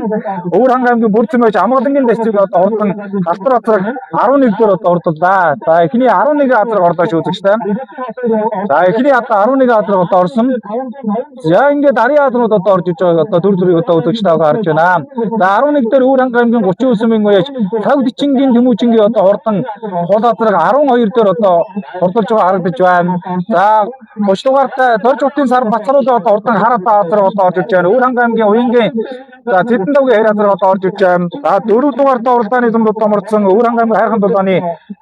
S1: Өвөр ханга аймгийн бүрцэн байж Амгалангийн дэстрийг одоо хурдан алтар азар 11 дээр одоо ордлоо. За эхний 11 азар орлоо шүүзэгчтэй. За эхний одоо 11 азар одоо орсон. За ингээд арын азрууд одоо орж иж байгаа одоо төр төрийг одоо үзэгчтэй харж байна. За 11 дээр Өвөр ханга аймгийн 39-ийн уяач Цав Дичингийн Тэмүүжингийн одоо хурдан хул азрыг 12 дээр одоо хурдулж байгаа харагдаж байна. За 30 дугаартай Дорж утын сар Бацарууд одоо хурдан хараа азар одоо орж иж байна. Өвөр ханга аймгийн уянгийн за Тэдэндавгийн хээр азар одоо орж иж байна. За 4 дугаартай уралдааны дүнд одоо мордсон Өвөр ханга аймгийн хайрхан дулааны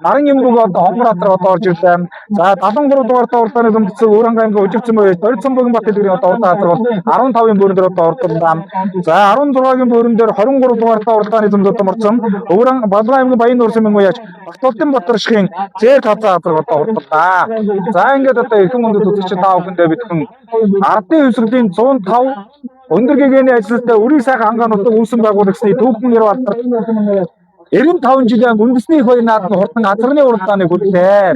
S1: Наран Юмбуг одоо Хомбор азар одоо орж иж байна. За 73 дугаартай уралдааны дүндсэн Өвөр ханга аймгийн Өжигцэн буюу Дорицсон богино бат хэлбэрийн одоо уралдаан азар бол 15-ын бүрэн дээр одоо ордлоо. За 16-гийн бүрэн дээр 23 дугаартай уралдааны дүнд одоо мордсон Өвөр ханга Балган аймгийн Баянуурсмын уяач Батболтын Батаршгийн зээл хазаа азар одоо ордлоо. За ингээд одоо эрхэм хүндэт үзэгч та бүхэндээ бидхэн ардын хувьсгалын 105 өндөр гэгээний ажилтнаа үрийг сайхан хангаануудыг үүсэн байгуулагчны түүхэн нэр алдар 95 жилийн үндэсний их баяр наадмын хурдан азарны уралдааныг хүрлээ.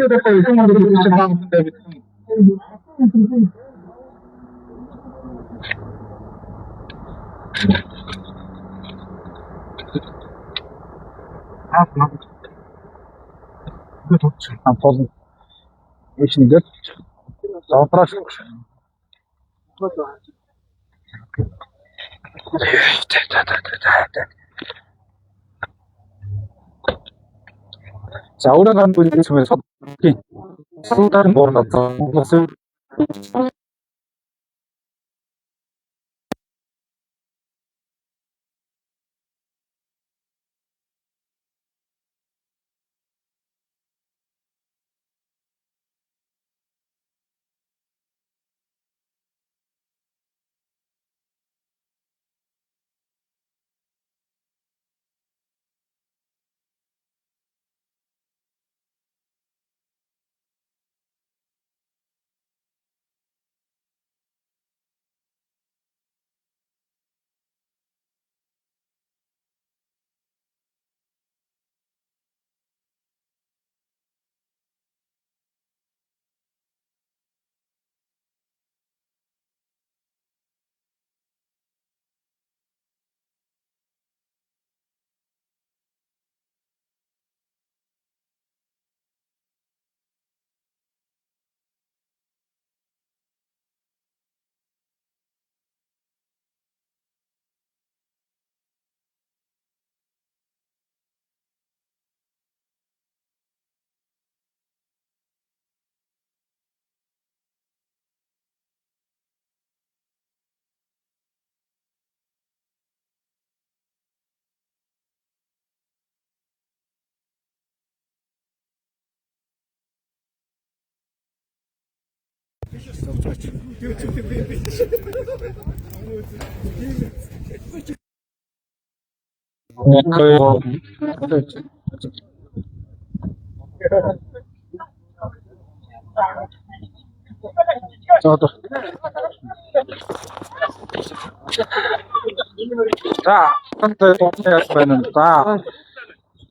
S1: Амтол ишнэгэд зоотраш за Өвөр ханга аймгийн сүмээр содгийн борд азар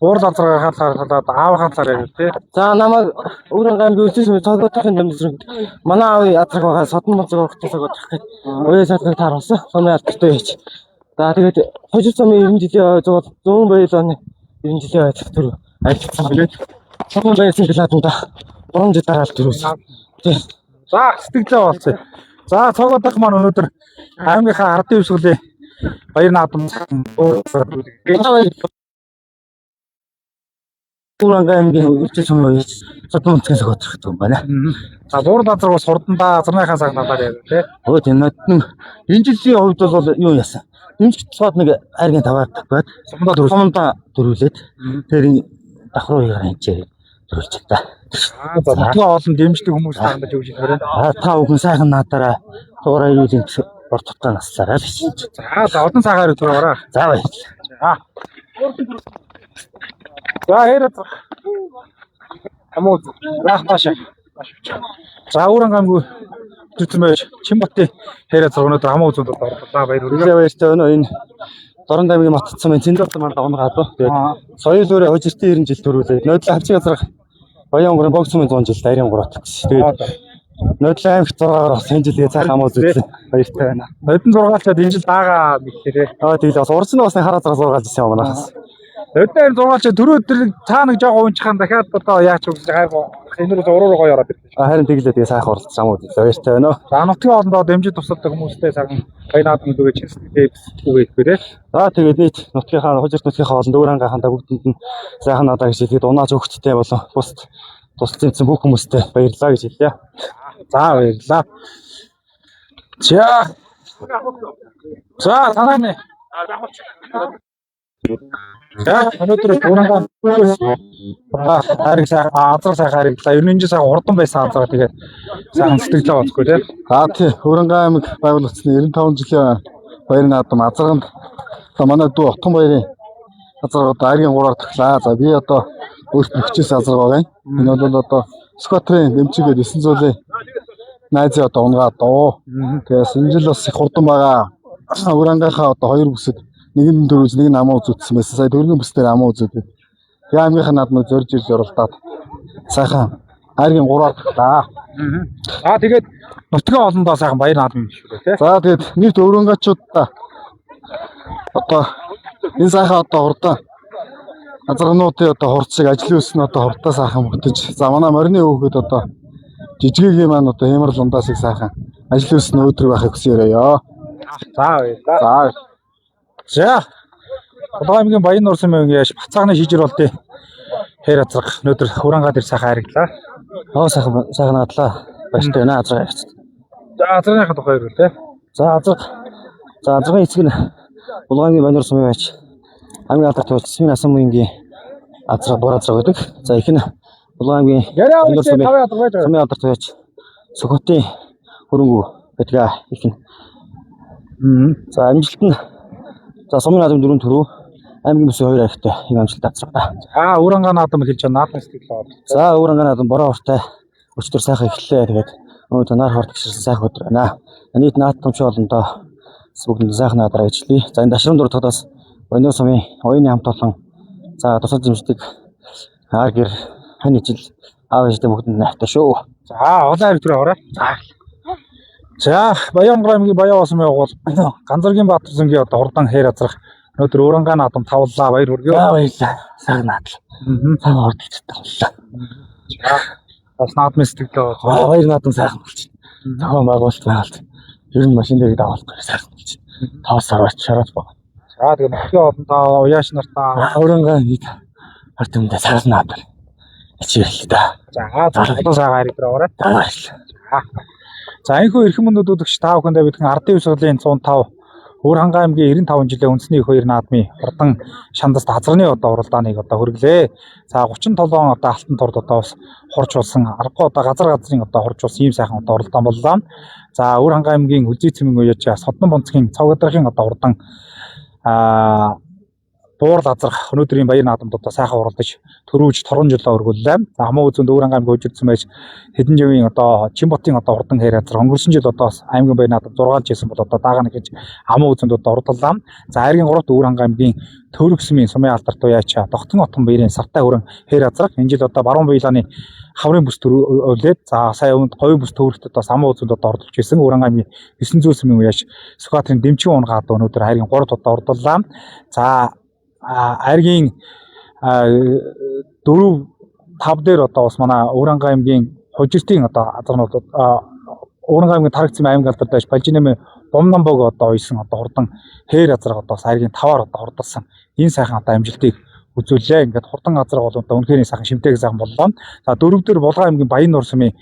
S1: Уур залраа хаалаад аав хаалаар яг тий.
S2: За намайг Өвөр ханга аймгийн үлцэн цогцолтын дамжрын манай аав ядрах байгаа содон моцог огтсог гэдэг. Уяа садыг тааруулсан. Сумын алдартай байж. За тэгээд хожил сумын 90 жилийн зуул 100 баялааны 90 жилийн байж түр ажилласан билээ. Сумын баялсан гэлаатанда 3 жил дараа л төрөөс. Тий.
S1: За сэтгэлээ болцсон. За цогоо дах маань өнөөдөр аймгийнхаа ардын өвсгөлийн баяр наадам
S2: Урангаамгийн үржил сумын үеч содон үнцгээс готрох юм байна.
S1: За буур лазар бас хурдандаа азарныхаа цаг надаар яа тий.
S2: Өө тийм энэ жилийн хувьд бол юу яасан? Дэмжих тусгаад нэг айргийн таваар тагбаад сумдаа дөрүүлээд тэр давхруу хянчээ дөрүүлж та.
S1: За тэгээ олон дэмждэг хүмүүс таандаж өгч ирээрээ.
S2: Та бүхэн сайхан надаараа туурай юу юм бор тутгаа наслаарай л гэж.
S1: За одон цагаар төрөөрэй.
S2: За баярлалаа.
S1: За хэрэг хамуу раахтааш. За Урангаамгийн зүтмэж Чимбатын хэрэг өнөөдөр хамуу үзүүлэлт орлоо баяр хүргэе.
S2: Баяртай байна. Энэ Дорон аймгийн матцсан мэн Цэндорт манд онгоод. Тэгээд соёл өрөө хожиртын 90 жил төрүүлээд нөдлөө хавчиг газар Баян онгорын богц мэн 100 жил дайрын 3 тагс. Тэгээд нөдлөө аймагт 6-аар бас энэ жилийн цаах хамуу үзүүлсэн. Баяртай байна.
S1: Нодон 6-аад энэ жил дагаа гэхээрээ.
S2: Тэгээд бас урд нь бас хараа зэрэг зургаалж ирсэн юм манаас.
S1: Өдөр 6-аад түрүү өдөр цаа нэг жоо унчхан дахиад одоо яач үгүй гайгүй энэ рүү уруу ороод ирлээ.
S2: Харин тэглээ тэгээ сайхан оролцож хамуу үзлээ. Баяртай байна.
S1: За нутгийн хоолндоо дэмжиж тусалдаг хүмүүстэй цагаан баяр наадам зүгээ чинсэлтэй үгүй ихвэрээ.
S2: За тэгээд нийт нутгийнхаа хожирт нутгийнхаа хоолнд Урангааханда бүгдэнд нь сайхан надаа гэж хэлгээд унаа зөвхттэй болон бус тус зэмцэн бүх хүмүүстээ баярлалаа гэж хэллээ.
S1: За баярлалаа. За танаа. За өнөөдөр Урангаан хариг сайхан азар сайхан харигдлаа. Ер нь сайхан урдан байсан азар тэгээд сайхан сэтгэлээ боцгүй тийм.
S2: Тийм Урангаан аймаг байгуулагдсны 95 жилийн баяр наадам азарганд манай дүү Отгон баярын азар одоо айргийн 3-аар таглаа. За би одоо өөртөө хүчээс азар байгаа юм. Энэ бол одоо Скотрын дэмжигээд 900-ийн найзын одоо унгаа доо. Тэгээс энэ жил бас их хурдан байгаа. Урангаахаа одоо 2 бүсэд нэг нь дөрвөж нэг нь амаа үзүүлсэн байсан. Сая дөрвөн бүсдээр амаа үзүүлээ. Тэгээ аймгийнхаа наадмыг зорж ирж оролдоод сайхан айргийн 3-аар таглаа.
S1: За тэгээд нутгийн хоолндоо сайхан баяр наадам юм шүү дээ.
S2: За тэгээд нийт өрөнгөчүүдээ одоо энэ сайхан одоо хурдан азаргнуудын одоо хурцыг ажлын үс нь одоо хурдаа сайхан бүтэж. За манай морины хөөхөд одоо жижигийн маань одоо хямрал ундаасыг сайхан ажлын үс нь өөдрөг байхыг хүсээрээ.
S1: За баярлалаа. За Улаанбаатарын Баян нуурсан маягийн яаш бацаагны шижир болтыг хэр азрах өнөөдөр Урангаад ир сайхан хариглаа.
S2: Сайхан надлаа. Баяртай байна азраа.
S1: За азрынхаа тухай ярил те.
S2: За азрын эцэг нь Улаанбаатарын Баян нуурсан маяг байж аймгийн алдарт болж Сэмэн асан маягийн азраа бор азраа гэдэг. За их нь Улаанбаатарын Баян нуурсан маягийн алдарт байж Сөхөтийн хөрөнгө гэдгээ их нь. За амжилт нь за сумын наадам 4 төрөө аймгийн бүсийн 2 архтай энэ амжилт авцгаа.
S1: За Урангаа наадам хэлж байгаа наадам сэтгэл бод.
S2: За Урангаа наадам бороо уртай өчтөр сайхан эхэллээ. Тэгээд өнөөдөр нар хорт гişрсэн сайхан өдөр байна. Нийт наадамч олондоо бүгд сайхан наадаар ажиллая. За энэ дашрам дуртагаас Баян сумын оюуны хамт олон за тусал дэмждэг хаар гэр хань ижил аав ээжтэй бүгдэнд найртай шүү.
S1: За олон хайр орой. За Баян аймгийн Баян сумын явуул Ганцаргийн Баатар зөнгийн одоо хурдан хэр азрах өнөөдөр Урангаа наадам тавлаа баяр хүргэе.
S2: Баярлалаа. Сайхан наадал. Сайхан ордогч тавлаа.
S1: За бас наадмын сэтгэлээ
S2: баяр наадам сайхан болчих. Зохион байгуулалт байгуулалт. Ер нь машин дээр даавалах сайхан болчих. 5 сар очиж шараад баг.
S1: За тэгээ нөхцөл олондоо уяаш нартаа
S2: Урангаа нийт ард юмдаа сайхан наадал. Ичээл та.
S1: За залхуу сайхан хайр орой.
S2: Баярлалаа.
S1: За энэхүү эрхэм мөнөдүүдгч та бүхэндээ бидэн ардын өвсгөлийн 105 Урангаа аймгийн 92 жилийн үндэсний их баяр наадмын хурдан шандаст азрын одоо уралдааныг одоо хүргэлээ. За 37 одоо алтан турд одоо бас хуржуулсан аргагүй одоо газрын одоо хуржуулсан ийм сайхан одоо уралдаан боллоо. За Урангаа аймгийн Үзий цэмэн уяж Содон бонцгийн цавгадрахын одоо хурдан буурал азрах өнөөдрийн баяр наадамд одоо сайхан уралдаж төрүүж торгон жолоо өргүүллээ. За хамаа үзэнд Урангаа аймгийн хөгжүүлсэн байж хэдэн живийн одоо Чимбатын одоо хурдан хэр азар өнгөрсөн жил одоо аймгийн баяр наадам 6 жилсэн бол одоо даага нэг гэж хамаа үзэнд одоо уралдлаа. За айргийн 3-т Урангаа аймгийн Төвөргсмийн сумын алдарт уяачаа Тогтон отон баярын сартай хүрэн хэр азрах энэ жил одоо баруун баялааны хаврын бүс төрүүлээд за сая өмнөд говийн бүс төвөрөлтөд бас хамаа үзэнд одоо ордолж исэн Урангаа аймгийн 900 сумын уяач Сүхбаатарын дэмчгийн унгаад өнөөдөр хайргийн 3-т одоо уралдлаа. За айргийн 4-5 дээр одоо бас манай Урангаа аймгийн хожиртын одоо азарнууд Ууран аймгийн Тарагцсан аймаг алдарт байж Балжинэмэ Бомнамбог одоо уйсан одоо хурдан хээр азраг одоо саргийн 5-аар одоо хурдсан энэ сайхан одоо амжилтыг үзүүллээ. Ингээд хурдан азраг бол одоо үнэхээр сайхан шимтэйг сайхан боллоо. За дөрөвдөр Булган аймгийн Баян-Нуур сумын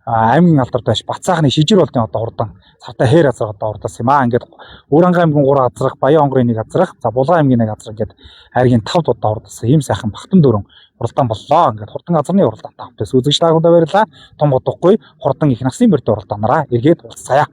S1: аймгийн алдарт байж Бацаахны Шижир болдын одоо хурдан цавтай хээр азраг одоо хурдсан юм аа. Ингээд Ууран аймгийн 3 азраг, Баян хонгорын 1 азраг, за Булган аймгийн 1 азраг гэдэг хайргийн 5 удаа хурдсан ийм сайхан багтан дөрөв уралдаан боллоо. Ингээд хурдан газрын уралдаантай хамтаас үзэгч та бүхэнд баярлалаа. Том бодохгүй хурдан их насны мөрдөө уралдаанаараа эргээд уулзцаая.